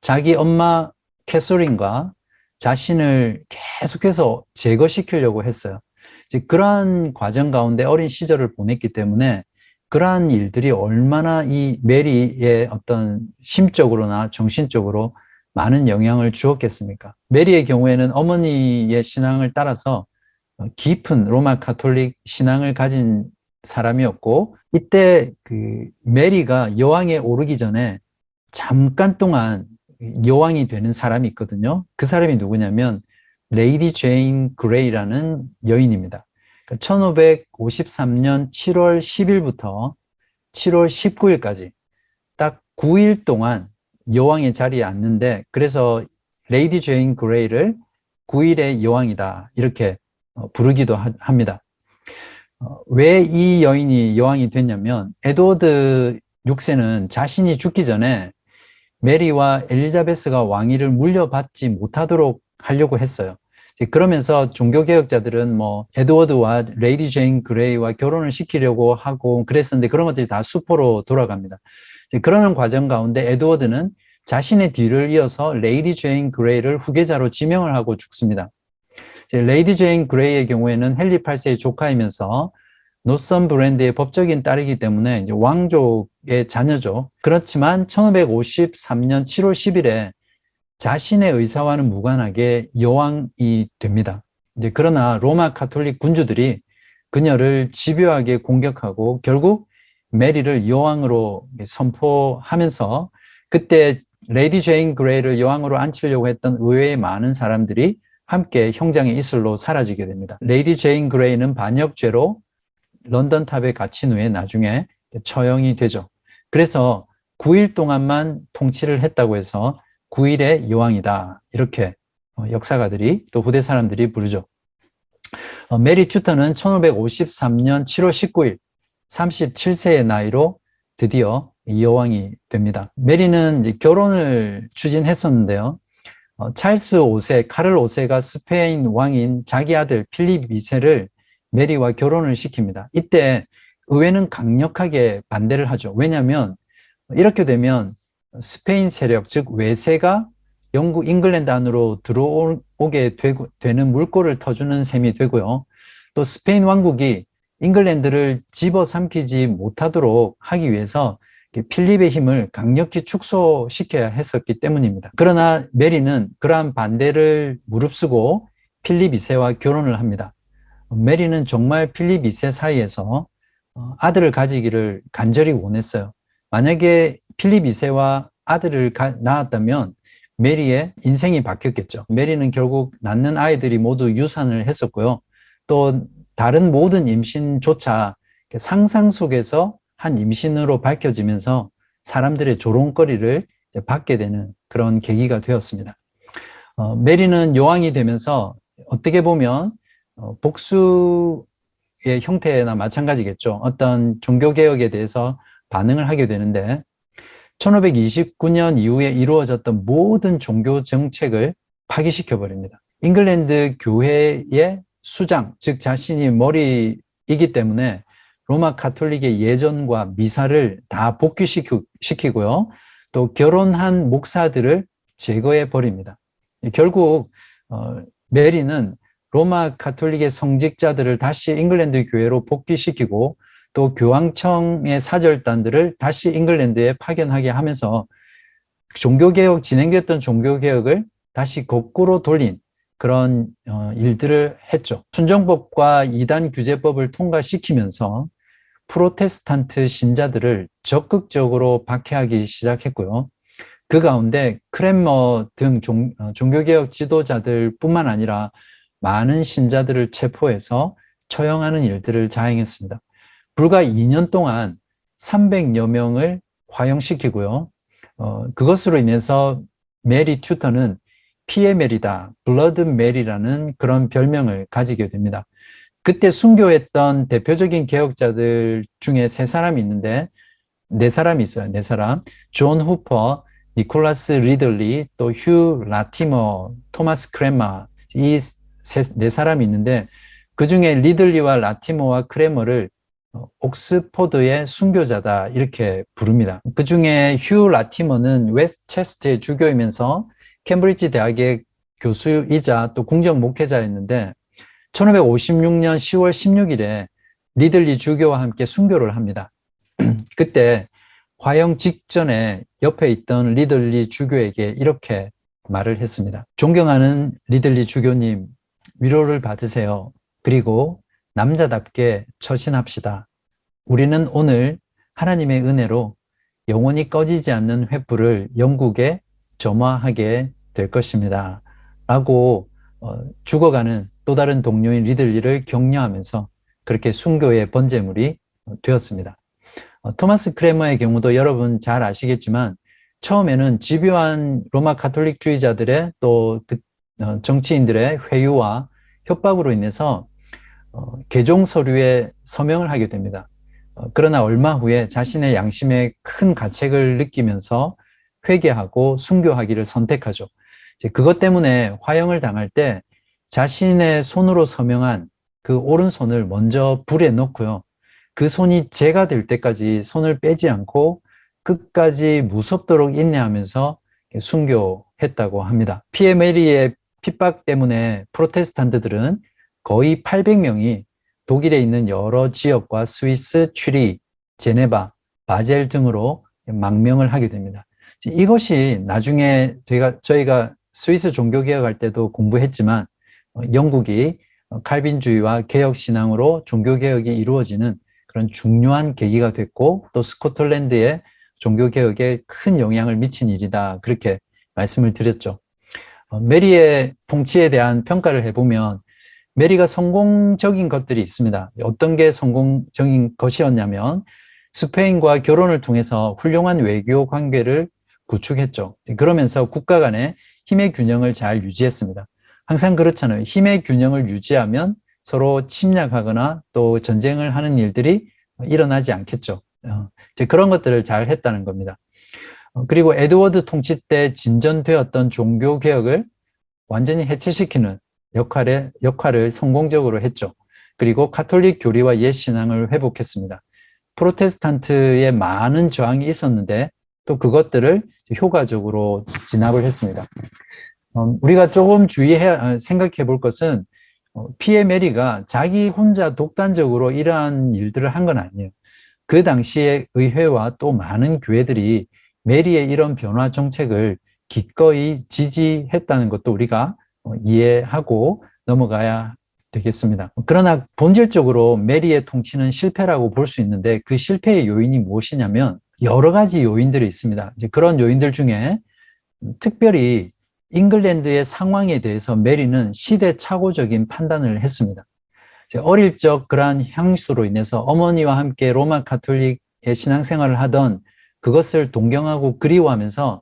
자기 엄마 캐서린과 자신을 계속해서 제거시키려고 했어요. 이제 그러한 과정 가운데 어린 시절을 보냈기 때문에 그러한 일들이 얼마나 이 메리의 어떤 심적으로나 정신적으로 많은 영향을 주었겠습니까? 메리의 경우에는 어머니의 신앙을 따라서 깊은 로마 가톨릭 신앙을 가진 사람이었고, 이때 그 메리가 여왕에 오르기 전에 잠깐 동안 여왕이 되는 사람이 있거든요. 그 사람이 누구냐면 레이디 제인 그레이라는 여인입니다. 1553년 7월 10일부터 7월 19일까지 딱 9일 동안 여왕의 자리에 앉는데, 그래서 레이디 제인 그레이를 9일의 여왕이다 이렇게 부르기도 합니다. 왜 이 여인이 여왕이 됐냐면 에드워드 6세는 자신이 죽기 전에 메리와 엘리자베스가 왕위를 물려받지 못하도록 하려고 했어요. 그러면서 종교개혁자들은 뭐 에드워드와 레이디 제인 그레이와 결혼을 시키려고 하고 그랬었는데 그런 것들이 다 수포로 돌아갑니다. 그러는 과정 가운데 에드워드는 자신의 뒤를 이어서 레이디 제인 그레이를 후계자로 지명을 하고 죽습니다. 레이디 제인 그레이의 경우에는 헨리 8세의 조카이면서 노선브랜드의 법적인 딸이기 때문에 이제 왕족의 자녀죠. 그렇지만 1553년 7월 10일에 자신의 의사와는 무관하게 여왕이 됩니다. 이제 그러나 로마 가톨릭 군주들이 그녀를 집요하게 공격하고 결국 메리를 여왕으로 선포하면서 그때 레이디 제인 그레이를 여왕으로 앉히려고 했던 의외의 많은 사람들이 함께 형장의 이슬로 사라지게 됩니다. 레이디 제인 그레이는 반역죄로 런던 탑에 갇힌 후에 나중에 처형이 되죠. 그래서 9일 동안만 통치를 했다고 해서 9일의 여왕이다. 이렇게 역사가들이 또 후대 사람들이 부르죠. 메리 튜터는 1553년 7월 19일 37세의 나이로 드디어 여왕이 됩니다. 메리는 이제 결혼을 추진했었는데요. 찰스 5세, 카를 5세가 스페인 왕인 자기 아들 필립 2세를 메리와 결혼을 시킵니다. 이때 의회는 강력하게 반대를 하죠. 왜냐하면 이렇게 되면 스페인 세력, 즉 외세가 영국, 잉글랜드 안으로 들어오게 되는 물꼬를 터주는 셈이 되고요. 또 스페인 왕국이 잉글랜드를 집어삼키지 못하도록 하기 위해서 필립의 힘을 강력히 축소시켜야 했었기 때문입니다. 그러나 메리는 그러한 반대를 무릅쓰고 필립 2세와 결혼을 합니다. 메리는 정말 필립 2세 사이에서 아들을 가지기를 간절히 원했어요. 만약에 필립 2세와 아들을 낳았다면 메리의 인생이 바뀌었겠죠. 메리는 결국 낳는 아이들이 모두 유산을 했었고요. 또 다른 모든 임신조차 상상 속에서 한 임신으로 밝혀지면서 사람들의 조롱거리를 받게 되는 그런 계기가 되었습니다. 메리는 여왕이 되면서 어떻게 보면 복수의 형태나 마찬가지겠죠. 어떤 종교개혁에 대해서 반응을 하게 되는데 1529년 이후에 이루어졌던 모든 종교 정책을 파기시켜 버립니다. 잉글랜드 교회의 수장, 즉 자신이 머리이기 때문에 로마 가톨릭의 예전과 미사를 다 복귀시키고요. 또 결혼한 목사들을 제거해 버립니다. 결국 메리는 로마 가톨릭의 성직자들을 다시 잉글랜드 교회로 복귀시키고 또 교황청의 사절단들을 다시 잉글랜드에 파견하게 하면서 진행됐던 종교개혁을 다시 거꾸로 돌린 그런 일들을 했죠. 순정법과 이단 규제법을 통과시키면서 프로테스탄트 신자들을 적극적으로 박해하기 시작했고요. 그 가운데 크랜머 등 종교개혁 지도자들 뿐만 아니라 많은 신자들을 체포해서 처형하는 일들을 자행했습니다. 불과 2년 동안 300여 명을 화형시키고요. 그것으로 인해서 메리 튜터는 피의 메리다, 블러드 메리라는 그런 별명을 가지게 됩니다. 그때 순교했던 대표적인 개혁자들 중에 3사람이 있는데 4사람이 있어요. 4사람. 존 후퍼, 니콜라스 리들리, 또 휴 라티머, 토마스 크레마 이 4사람이 있는데 그 중에 리들리와 라티머와 크레머를 옥스포드의 순교자다 이렇게 부릅니다. 그 중에 휴 라티머는 웨스트체스터의 주교이면서 캠브리지 대학의 교수이자 또 궁정 목회자였는데 1556년 10월 16일에 리들리 주교와 함께 순교를 합니다. 그때 화형 직전에 옆에 있던 리들리 주교에게 이렇게 말을 했습니다. 존경하는 리들리 주교님, 위로를 받으세요. 그리고 남자답게 처신합시다. 우리는 오늘 하나님의 은혜로 영원히 꺼지지 않는 횃불을 영국에 점화하게 될 것입니다. 라고 죽어가는 또 다른 동료인 리들리를 격려하면서 그렇게 순교의 번제물이 되었습니다. 토마스 크레머의 경우도 여러분 잘 아시겠지만 처음에는 집요한 로마 가톨릭주의자들의 또 정치인들의 회유와 협박으로 인해서 개종 서류에 서명을 하게 됩니다. 그러나 얼마 후에 자신의 양심에 큰 가책을 느끼면서 회개하고 순교하기를 선택하죠. 이제 그것 때문에 화형을 당할 때 자신의 손으로 서명한 그 오른손을 먼저 불에 넣고요. 그 손이 재가 될 때까지 손을 빼지 않고 끝까지 무섭도록 인내하면서 순교했다고 합니다. 피에 메리의 핍박 때문에 프로테스탄트들은 거의 800명이 독일에 있는 여러 지역과 스위스, 취리, 제네바, 바젤 등으로 망명을 하게 됩니다. 이것이 나중에 저희가 스위스 종교개혁할 때도 공부했지만 영국이 칼빈주의와 개혁신앙으로 종교개혁이 이루어지는 그런 중요한 계기가 됐고 또 스코틀랜드의 종교개혁에 큰 영향을 미친 일이다. 그렇게 말씀을 드렸죠. 메리의 통치에 대한 평가를 해보면 메리가 성공적인 것들이 있습니다. 어떤 게 성공적인 것이었냐면 스페인과 결혼을 통해서 훌륭한 외교 관계를 구축했죠. 그러면서 국가 간의 힘의 균형을 잘 유지했습니다. 항상 그렇잖아요. 힘의 균형을 유지하면 서로 침략하거나 또 전쟁을 하는 일들이 일어나지 않겠죠. 이제 그런 것들을 잘 했다는 겁니다. 그리고 에드워드 통치 때 진전되었던 종교개혁을 완전히 해체시키는 역할을 성공적으로 했죠. 그리고 카톨릭 교리와 옛 신앙을 회복했습니다. 프로테스탄트의 많은 저항이 있었는데 또 그것들을 효과적으로 진압을 했습니다. 우리가 조금 생각해 볼 것은 피에 메리가 자기 혼자 독단적으로 이러한 일들을 한 건 아니에요. 그 당시에 의회와 또 많은 교회들이 메리의 이런 변화 정책을 기꺼이 지지했다는 것도 우리가 이해하고 넘어가야 되겠습니다. 그러나 본질적으로 메리의 통치는 실패라고 볼 수 있는데 그 실패의 요인이 무엇이냐면 여러 가지 요인들이 있습니다. 이제 그런 요인들 중에 특별히 잉글랜드의 상황에 대해서 메리는 시대착오적인 판단을 했습니다. 어릴 적 그러한 향수로 인해서 어머니와 함께 로마 가톨릭의 신앙생활을 하던 그것을 동경하고 그리워하면서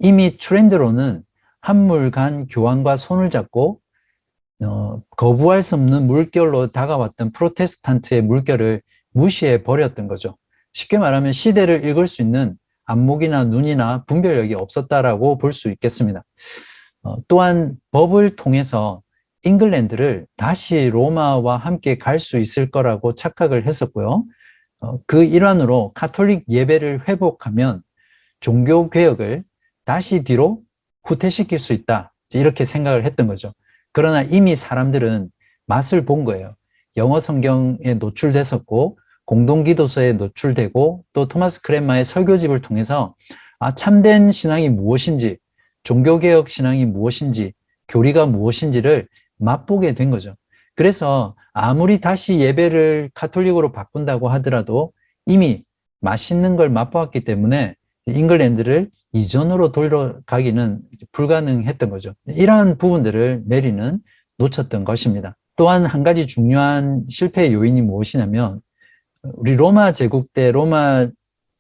이미 트렌드로는 한물 간 교황과 손을 잡고 거부할 수 없는 물결로 다가왔던 프로테스탄트의 물결을 무시해 버렸던 거죠. 쉽게 말하면 시대를 읽을 수 있는 안목이나 눈이나 분별력이 없었다라고 볼 수 있겠습니다. 또한 법을 통해서 잉글랜드를 다시 로마와 함께 갈 수 있을 거라고 착각을 했었고요. 그 일환으로 카톨릭 예배를 회복하면 종교개혁을 다시 뒤로 후퇴시킬 수 있다. 이렇게 생각을 했던 거죠. 그러나 이미 사람들은 맛을 본 거예요. 영어 성경에 노출됐었고 공동기도서에 노출되고 또 토마스 크랜마의 설교집을 통해서 참된 신앙이 무엇인지 종교개혁 신앙이 무엇인지 교리가 무엇인지를 맛보게 된 거죠. 그래서 아무리 다시 예배를 카톨릭으로 바꾼다고 하더라도 이미 맛있는 걸 맛보았기 때문에 잉글랜드를 이전으로 돌아가기는 불가능했던 거죠. 이러한 부분들을 메리는 놓쳤던 것입니다. 또한 한 가지 중요한 실패의 요인이 무엇이냐면 우리 로마 제국 때 로마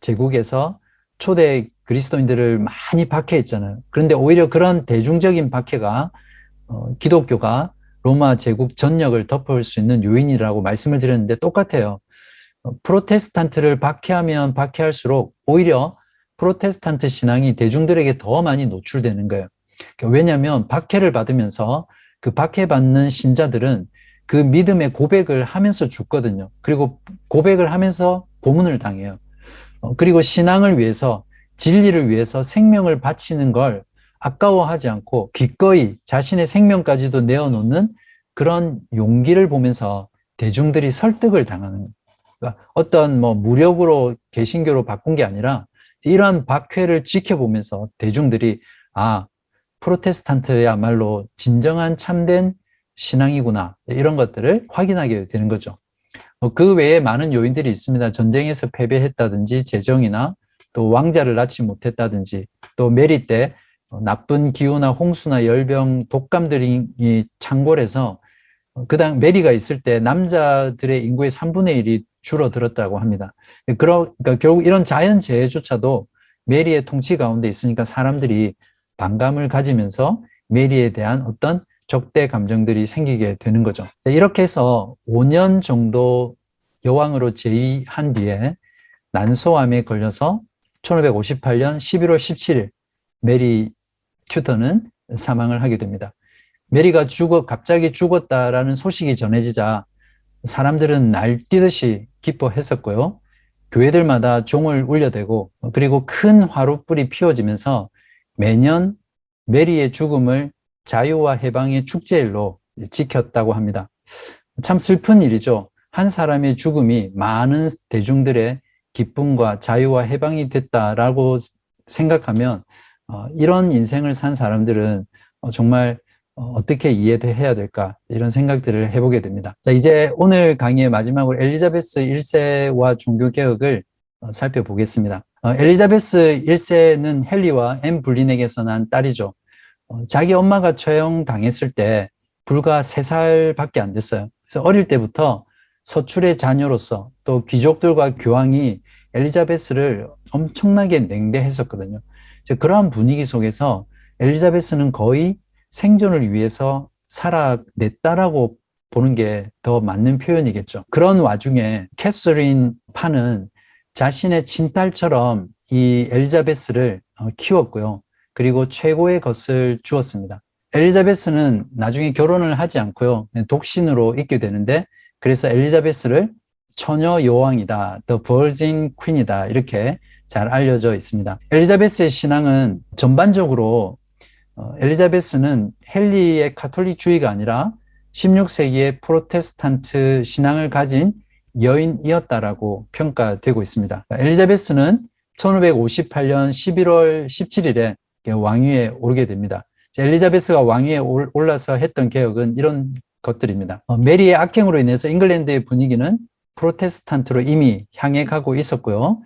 제국에서 초대 그리스도인들을 많이 박해했잖아요. 그런데 오히려 그런 대중적인 박해가 기독교가 로마 제국 전역을 덮을 수 있는 요인이라고 말씀을 드렸는데 똑같아요. 프로테스탄트를 박해하면 박해할수록 오히려 프로테스탄트 신앙이 대중들에게 더 많이 노출되는 거예요. 왜냐하면 박해를 받으면서 그 박해받는 신자들은 그 믿음의 고백을 하면서 죽거든요. 그리고 고백을 하면서 고문을 당해요. 그리고 신앙을 위해서 진리를 위해서 생명을 바치는 걸 아까워하지 않고 기꺼이 자신의 생명까지도 내어놓는 그런 용기를 보면서 대중들이 설득을 당하는 거예요. 그러니까 어떤 무력으로 개신교로 바꾼 게 아니라 이러한 박해를 지켜보면서 대중들이 프로테스탄트야말로 진정한 참된 신앙이구나 이런 것들을 확인하게 되는 거죠. 그 외에 많은 요인들이 있습니다. 전쟁에서 패배했다든지 재정이나 또 왕자를 낳지 못했다든지 또 메리 때 나쁜 기후나 홍수나 열병, 독감들이 창궐해서 그당 메리가 있을 때 남자들의 인구의 3분의 1이 줄어들었다고 합니다. 그러니까 결국 이런 자연재해조차도 메리의 통치 가운데 있으니까 사람들이 반감을 가지면서 메리에 대한 어떤 적대 감정들이 생기게 되는 거죠. 이렇게 해서 5년 정도 여왕으로 재위한 뒤에 난소암에 걸려서 1558년 11월 17일 메리 튜터는 사망을 하게 됩니다. 메리가 갑자기 죽었다라는 소식이 전해지자 사람들은 날뛰듯이 기뻐했었고요. 교회들마다 종을 울려대고 그리고 큰 화롯불이 피워지면서 매년 메리의 죽음을 자유와 해방의 축제일로 지켰다고 합니다. 참 슬픈 일이죠. 한 사람의 죽음이 많은 대중들의 기쁨과 자유와 해방이 됐다라고 생각하면 이런 인생을 산 사람들은 정말 어떻게 이해해야 될까 이런 생각들을 해보게 됩니다. 자, 이제 오늘 강의의 마지막으로 엘리자베스 1세와 종교개혁을 살펴보겠습니다. 엘리자베스 1세는 헨리와 앤 불린에게서 난 딸이죠. 자기 엄마가 처형당했을 때 불과 3살밖에 안 됐어요. 그래서 어릴 때부터 서출의 자녀로서 또 귀족들과 교황이 엘리자베스를 엄청나게 냉대했었거든요. 그러한 분위기 속에서 엘리자베스는 거의 생존을 위해서 살아냈다라고 보는 게 더 맞는 표현이겠죠. 그런 와중에 캐서린 파는 자신의 친딸처럼 이 엘리자베스를 키웠고요. 그리고 최고의 것을 주었습니다. 엘리자베스는 나중에 결혼을 하지 않고요. 독신으로 있게 되는데 그래서 엘리자베스를 처녀 여왕이다, The Virgin Queen이다 이렇게 잘 알려져 있습니다. 엘리자베스의 신앙은 전반적으로 엘리자베스는 헨리의 카톨릭주의가 아니라 16세기의 프로테스탄트 신앙을 가진 여인이었다라고 평가되고 있습니다. 엘리자베스는 1558년 11월 17일에 왕위에 오르게 됩니다. 엘리자베스가 왕위에 올라서 했던 개혁은 이런 것들입니다. 메리의 악행으로 인해서 잉글랜드의 분위기는 프로테스탄트로 이미 향해 가고 있었고요.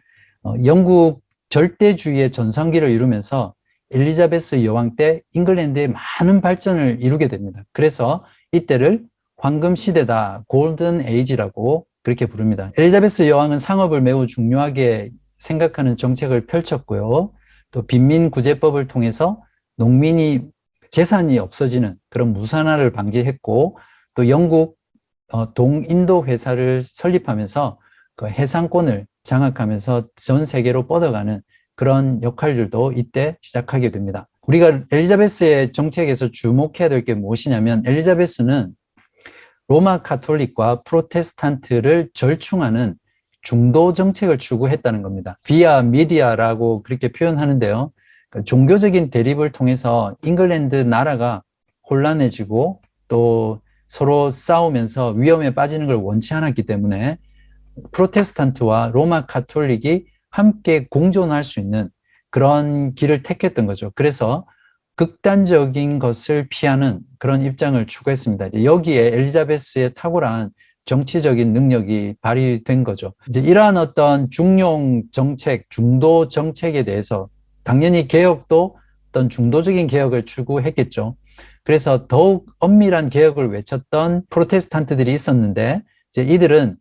영국 절대주의의 전성기를 이루면서 엘리자베스 여왕 때 잉글랜드의 많은 발전을 이루게 됩니다. 그래서 이때를 황금 시대다, 골든 에이지라고 그렇게 부릅니다. 엘리자베스 여왕은 상업을 매우 중요하게 생각하는 정책을 펼쳤고요. 또 빈민구제법을 통해서 농민이 재산이 없어지는 그런 무산화를 방지했고 또 영국 동인도 회사를 설립하면서 그 해상권을 장악하면서 전 세계로 뻗어가는 그런 역할들도 이때 시작하게 됩니다. 우리가 엘리자베스의 정책에서 주목해야 될 게 무엇이냐면 엘리자베스는 로마 카톨릭과 프로테스탄트를 절충하는 중도 정책을 추구했다는 겁니다. 비아 미디아라고 그렇게 표현하는데요. 종교적인 대립을 통해서 잉글랜드 나라가 혼란해지고 또 서로 싸우면서 위험에 빠지는 걸 원치 않았기 때문에 프로테스탄트와 로마 카톨릭이 함께 공존할 수 있는 그런 길을 택했던 거죠. 그래서 극단적인 것을 피하는 그런 입장을 추구했습니다. 여기에 엘리자베스의 탁월한 정치적인 능력이 발휘된 거죠. 이제 이러한 어떤 중용 정책, 중도 정책에 대해서 당연히 개혁도 어떤 중도적인 개혁을 추구했겠죠. 그래서 더욱 엄밀한 개혁을 외쳤던 프로테스탄트들이 있었는데 이제 이들은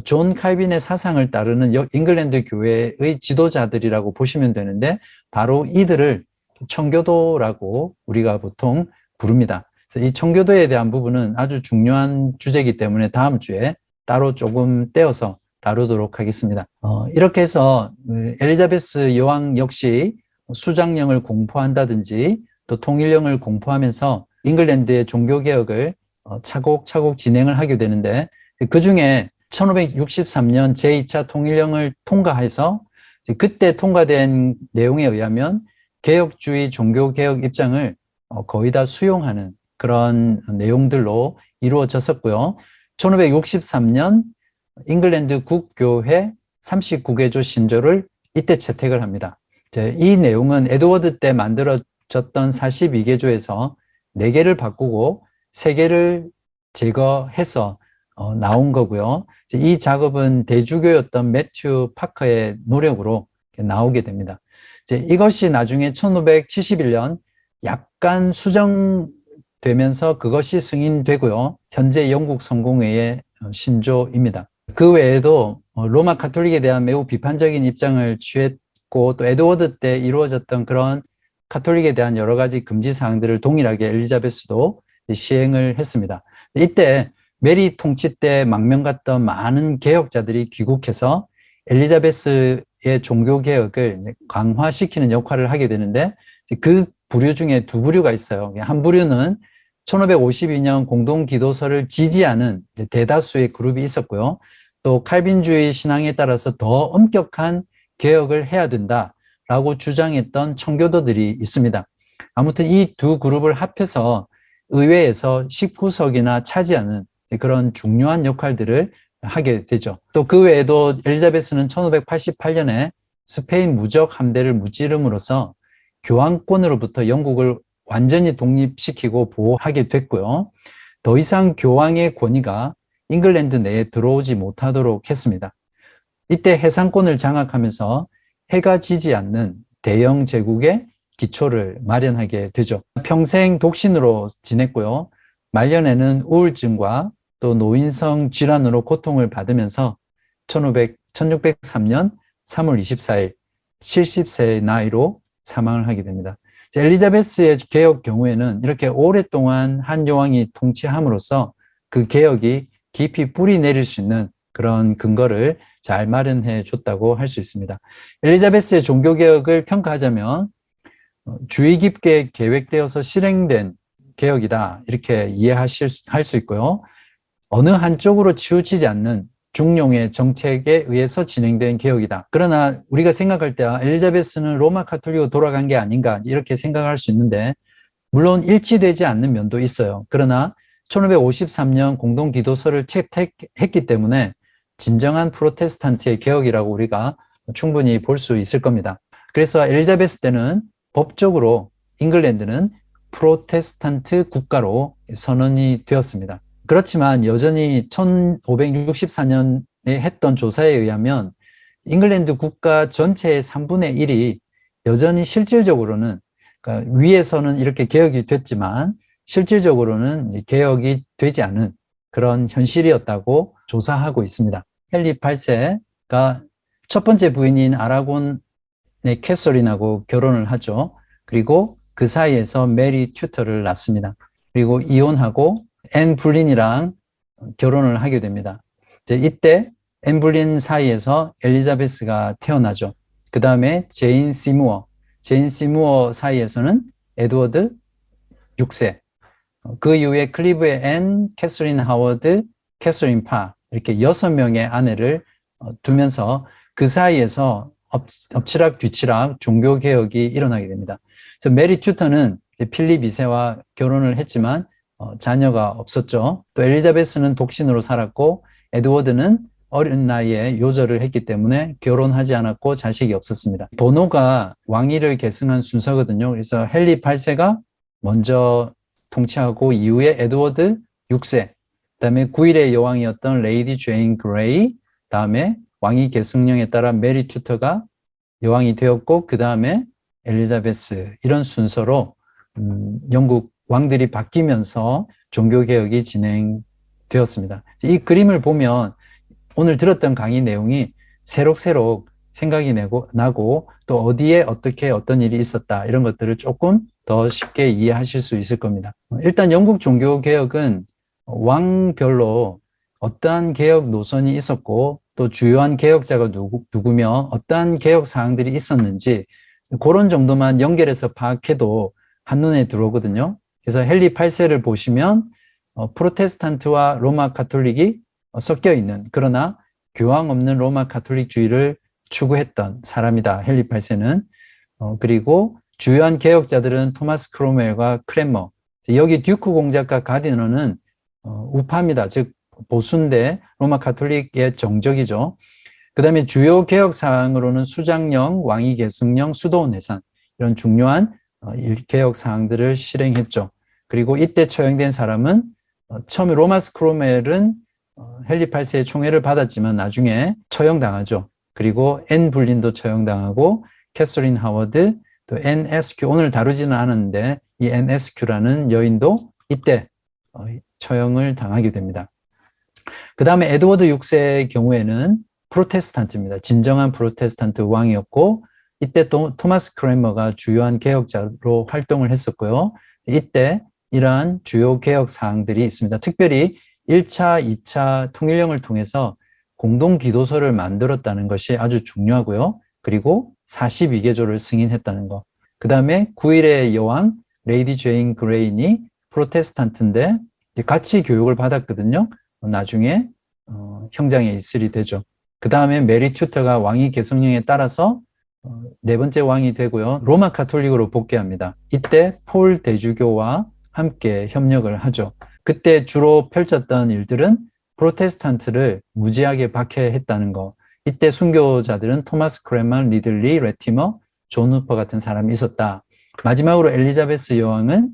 존 칼빈의 사상을 따르는 잉글랜드 교회의 지도자들이라고 보시면 되는데 바로 이들을 청교도라고 우리가 보통 부릅니다. 그래서 이 청교도에 대한 부분은 아주 중요한 주제이기 때문에 다음 주에 따로 조금 떼어서 다루도록 하겠습니다. 이렇게 해서 엘리자베스 여왕 역시 수장령을 공포한다든지 또 통일령을 공포하면서 잉글랜드의 종교개혁을 차곡차곡 진행을 하게 되는데 그중에 1563년 제2차 통일령을 통과해서 그때 통과된 내용에 의하면 개혁주의 종교개혁 입장을 거의 다 수용하는 그런 내용들로 이루어졌었고요. 1563년 잉글랜드 국교회 39개조 신조를 이때 채택을 합니다. 이 내용은 에드워드 때 만들어졌던 42개조에서 4개를 바꾸고 3개를 제거해서 나온 거고요. 이 작업은 대주교였던 매튜 파커의 노력으로 나오게 됩니다. 이것이 나중에 1571년 약간 수정되면서 그것이 승인되고요. 현재 영국 성공회의 신조입니다. 그 외에도 로마 카톨릭에 대한 매우 비판적인 입장을 취했고 또 에드워드 때 이루어졌던 그런 카톨릭에 대한 여러 가지 금지 사항들을 동일하게 엘리자베스도 시행을 했습니다. 이때 메리 통치 때 망명 갔던 많은 개혁자들이 귀국해서 엘리자베스의 종교개혁을 강화시키는 역할을 하게 되는데 그 부류 중에 2부류가 있어요. 한 부류는 1552년 공동기도서를 지지하는 대다수의 그룹이 있었고요. 또 칼빈주의 신앙에 따라서 더 엄격한 개혁을 해야 된다라고 주장했던 청교도들이 있습니다. 아무튼 이 두 그룹을 합해서 의회에서 19석이나 차지하는 그런 중요한 역할들을 하게 되죠. 또 그 외에도 엘리자베스는 1588년에 스페인 무적 함대를 무찌름으로써 교황권으로부터 영국을 완전히 독립시키고 보호하게 됐고요. 더 이상 교황의 권위가 잉글랜드 내에 들어오지 못하도록 했습니다. 이때 해상권을 장악하면서 해가 지지 않는 대영 제국의 기초를 마련하게 되죠. 평생 독신으로 지냈고요. 말년에는 우울증과 또 노인성 질환으로 고통을 받으면서 1603년 3월 24일 70세의 나이로 사망을 하게 됩니다. 엘리자베스의 개혁 경우에는 이렇게 오랫동안 한 여왕이 통치함으로써 그 개혁이 깊이 뿌리 내릴 수 있는 그런 근거를 잘 마련해 줬다고 할 수 있습니다. 엘리자베스의 종교개혁을 평가하자면 주의 깊게 계획되어서 실행된 개혁이다 이렇게 할 수 있고요. 어느 한쪽으로 치우치지 않는 중용의 정책에 의해서 진행된 개혁이다. 그러나 우리가 생각할 때 엘리자베스는 로마 카톨릭으로 돌아간 게 아닌가 이렇게 생각할 수 있는데 물론 일치되지 않는 면도 있어요. 그러나 1553년 공동기도서를 채택했기 때문에 진정한 프로테스탄트의 개혁이라고 우리가 충분히 볼 수 있을 겁니다. 그래서 엘리자베스 때는 법적으로 잉글랜드는 프로테스탄트 국가로 선언이 되었습니다. 그렇지만 여전히 1564년에 했던 조사에 의하면 잉글랜드 국가 전체의 3분의 1이 여전히 실질적으로는 그러니까 위에서는 이렇게 개혁이 됐지만 실질적으로는 개혁이 되지 않은 그런 현실이었다고 조사하고 있습니다. 헨리 8세가 첫 번째 부인인 아라곤의 캐서린하고 결혼을 하죠. 그리고 그 사이에서 메리 튜터를 낳습니다. 그리고 이혼하고 앤 불린이랑 결혼을 하게 됩니다. 이때 앤 불린 사이에서 엘리자베스가 태어나죠. 그 다음에 제인 시무어 사이에서는 에드워드 6세, 그 이후에 클리브의 앤, 캐서린 하워드, 캐서린 파 이렇게 6명의 아내를 두면서 그 사이에서 엎치락 뒤치락 종교개혁이 일어나게 됩니다. 그래서 메리 튜터는 필립 2세와 결혼을 했지만 자녀가 없었죠. 또 엘리자베스는 독신으로 살았고 에드워드는 어린 나이에 요절을 했기 때문에 결혼하지 않았고 자식이 없었습니다. 번호가 왕위를 계승한 순서거든요. 그래서 헨리 8세가 먼저 통치하고 이후에 에드워드 6세, 그다음에 9일의 여왕이었던 레이디 제인 그레이, 다음에 왕위 계승령에 따라 메리 튜터가 여왕이 되었고 그 다음에 엘리자베스 이런 순서로 영국 왕들이 바뀌면서 종교개혁이 진행되었습니다. 이 그림을 보면 오늘 들었던 강의 내용이 새록새록 생각이 나고 또 어디에 어떻게 어떤 일이 있었다 이런 것들을 조금 더 쉽게 이해하실 수 있을 겁니다. 일단 영국 종교개혁은 왕별로 어떠한 개혁 노선이 있었고 또 주요한 개혁자가 누구며 어떠한 개혁 사항들이 있었는지 그런 정도만 연결해서 파악해도 한눈에 들어오거든요. 그래서 헨리 8세를 보시면 프로테스탄트와 로마 가톨릭이 섞여 있는 그러나 교황 없는 로마 가톨릭주의를 추구했던 사람이다. 헨리 8세는. 그리고 주요한 개혁자들은 토마스 크롬웰과 크랜머. 여기 듀크 공작과 가디너는 우파입니다. 즉 보수인데 로마 가톨릭의 정적이죠. 그 다음에 주요 개혁 사항으로는 수장령, 왕위 계승령, 수도원 해산 이런 중요한 개혁 사항들을 실행했죠. 그리고 이때 처형된 사람은 처음에 로마스 크롬웰은 헨리 8세의 총애를 받았지만 나중에 처형당하죠. 그리고 앤 불린도 처형당하고 캐서린 하워드, 또 앤 에스큐, 오늘 다루지는 않았는데 이 앤 에스큐라는 여인도 이때 처형을 당하게 됩니다. 그 다음에 에드워드 6세의 경우에는 프로테스탄트입니다. 진정한 프로테스탄트 왕이었고 이때 또 토마스 크레머가 주요한 개혁자로 활동을 했었고요. 이때 이러한 주요 개혁 사항들이 있습니다. 특별히 1차, 2차 통일령을 통해서 공동기도서를 만들었다는 것이 아주 중요하고요. 그리고 42개조를 승인했다는 것. 그 다음에 9일의 여왕 레이디 제인 그레인이 프로테스탄트인데 같이 교육을 받았거든요. 나중에 형장에 이슬이 되죠. 그 다음에 메리 튜터가 왕위 계승령에 따라서 네 번째 왕이 되고요. 로마 가톨릭으로 복귀합니다. 이때 폴 대주교와 함께 협력을 하죠. 그때 주로 펼쳤던 일들은 프로테스탄트를 무지하게 박해했다는 거. 이때 순교자들은 토마스 크레만, 리들리, 레티머, 존 후퍼 같은 사람이 있었다. 마지막으로 엘리자베스 여왕은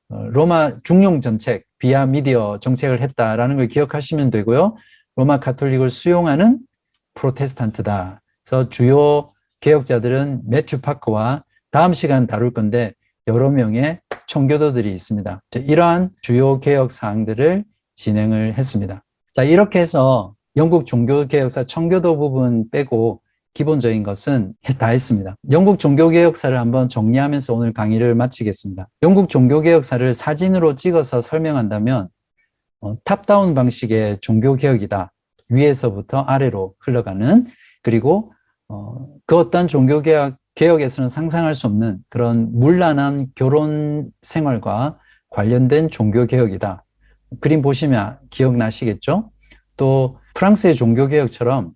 로마 중용 정책, 비아 미디어 정책을 했다라는 걸 기억하시면 되고요. 로마 가톨릭을 수용하는 프로테스탄트다. 그래서 주요 개혁자들은 매튜 파커와 다음 시간 다룰 건데 여러 명의 청교도들이 있습니다. 이러한 주요 개혁 사항들을 진행을 했습니다. 자, 이렇게 해서 영국 종교개혁사 청교도 부분 빼고 기본적인 것은 다 했습니다. 영국 종교개혁사를 한번 정리하면서 오늘 강의를 마치겠습니다. 영국 종교개혁사를 사진으로 찍어서 설명한다면 탑다운 방식의 종교개혁이다. 위에서부터 아래로 흘러가는, 그리고 그 어떤 종교개혁에서는 상상할 수 없는 그런 문란한 결혼 생활과 관련된 종교개혁이다. 그림 보시면 기억나시겠죠? 또 프랑스의 종교개혁처럼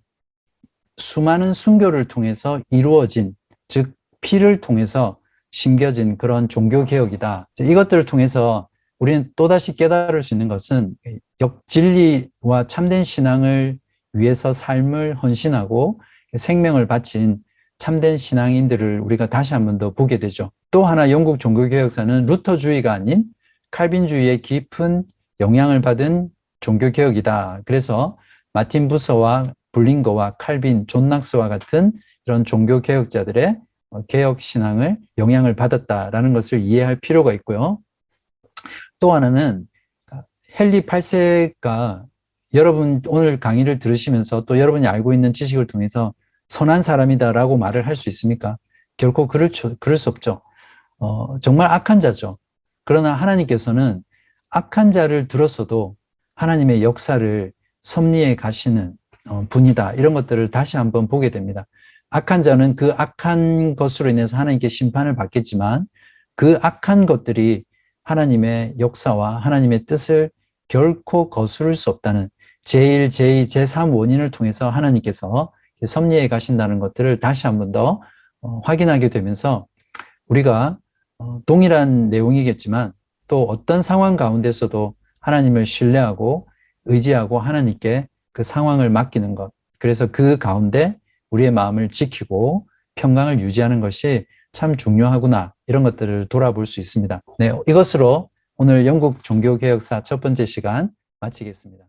수많은 순교를 통해서 이루어진, 즉 피를 통해서 심겨진 그런 종교개혁이다. 이것들을 통해서 우리는 또다시 깨달을 수 있는 것은 진리와 참된 신앙을 위해서 삶을 헌신하고 생명을 바친 참된 신앙인들을 우리가 다시 한 번 더 보게 되죠. 또 하나 영국 종교개혁사는 루터주의가 아닌 칼빈주의의 깊은 영향을 받은 종교개혁이다. 그래서 마틴 부서와 불링거와 칼빈, 존 낙스와 같은 이런 종교개혁자들의 개혁신앙을 영향을 받았다라는 것을 이해할 필요가 있고요. 또 하나는 헨리 8세가 여러분 오늘 강의를 들으시면서 또 여러분이 알고 있는 지식을 통해서 선한 사람이다라고 말을 할 수 있습니까? 결코 그럴 수 없죠. 정말 악한 자죠. 그러나 하나님께서는 악한 자를 들었어도 하나님의 역사를 섭리해 가시는 분이다. 이런 것들을 다시 한번 보게 됩니다. 악한 자는 그 악한 것으로 인해서 하나님께 심판을 받겠지만 그 악한 것들이 하나님의 역사와 하나님의 뜻을 결코 거스를 수 없다는 제1, 제2, 제3 원인을 통해서 하나님께서 섭리해 가신다는 것들을 다시 한번 더 확인하게 되면서 우리가 동일한 내용이겠지만 또 어떤 상황 가운데서도 하나님을 신뢰하고 의지하고 하나님께 그 상황을 맡기는 것, 그래서 그 가운데 우리의 마음을 지키고 평강을 유지하는 것이 참 중요하구나, 이런 것들을 돌아볼 수 있습니다. 네, 이것으로 오늘 영국 종교개혁사 첫 번째 시간 마치겠습니다.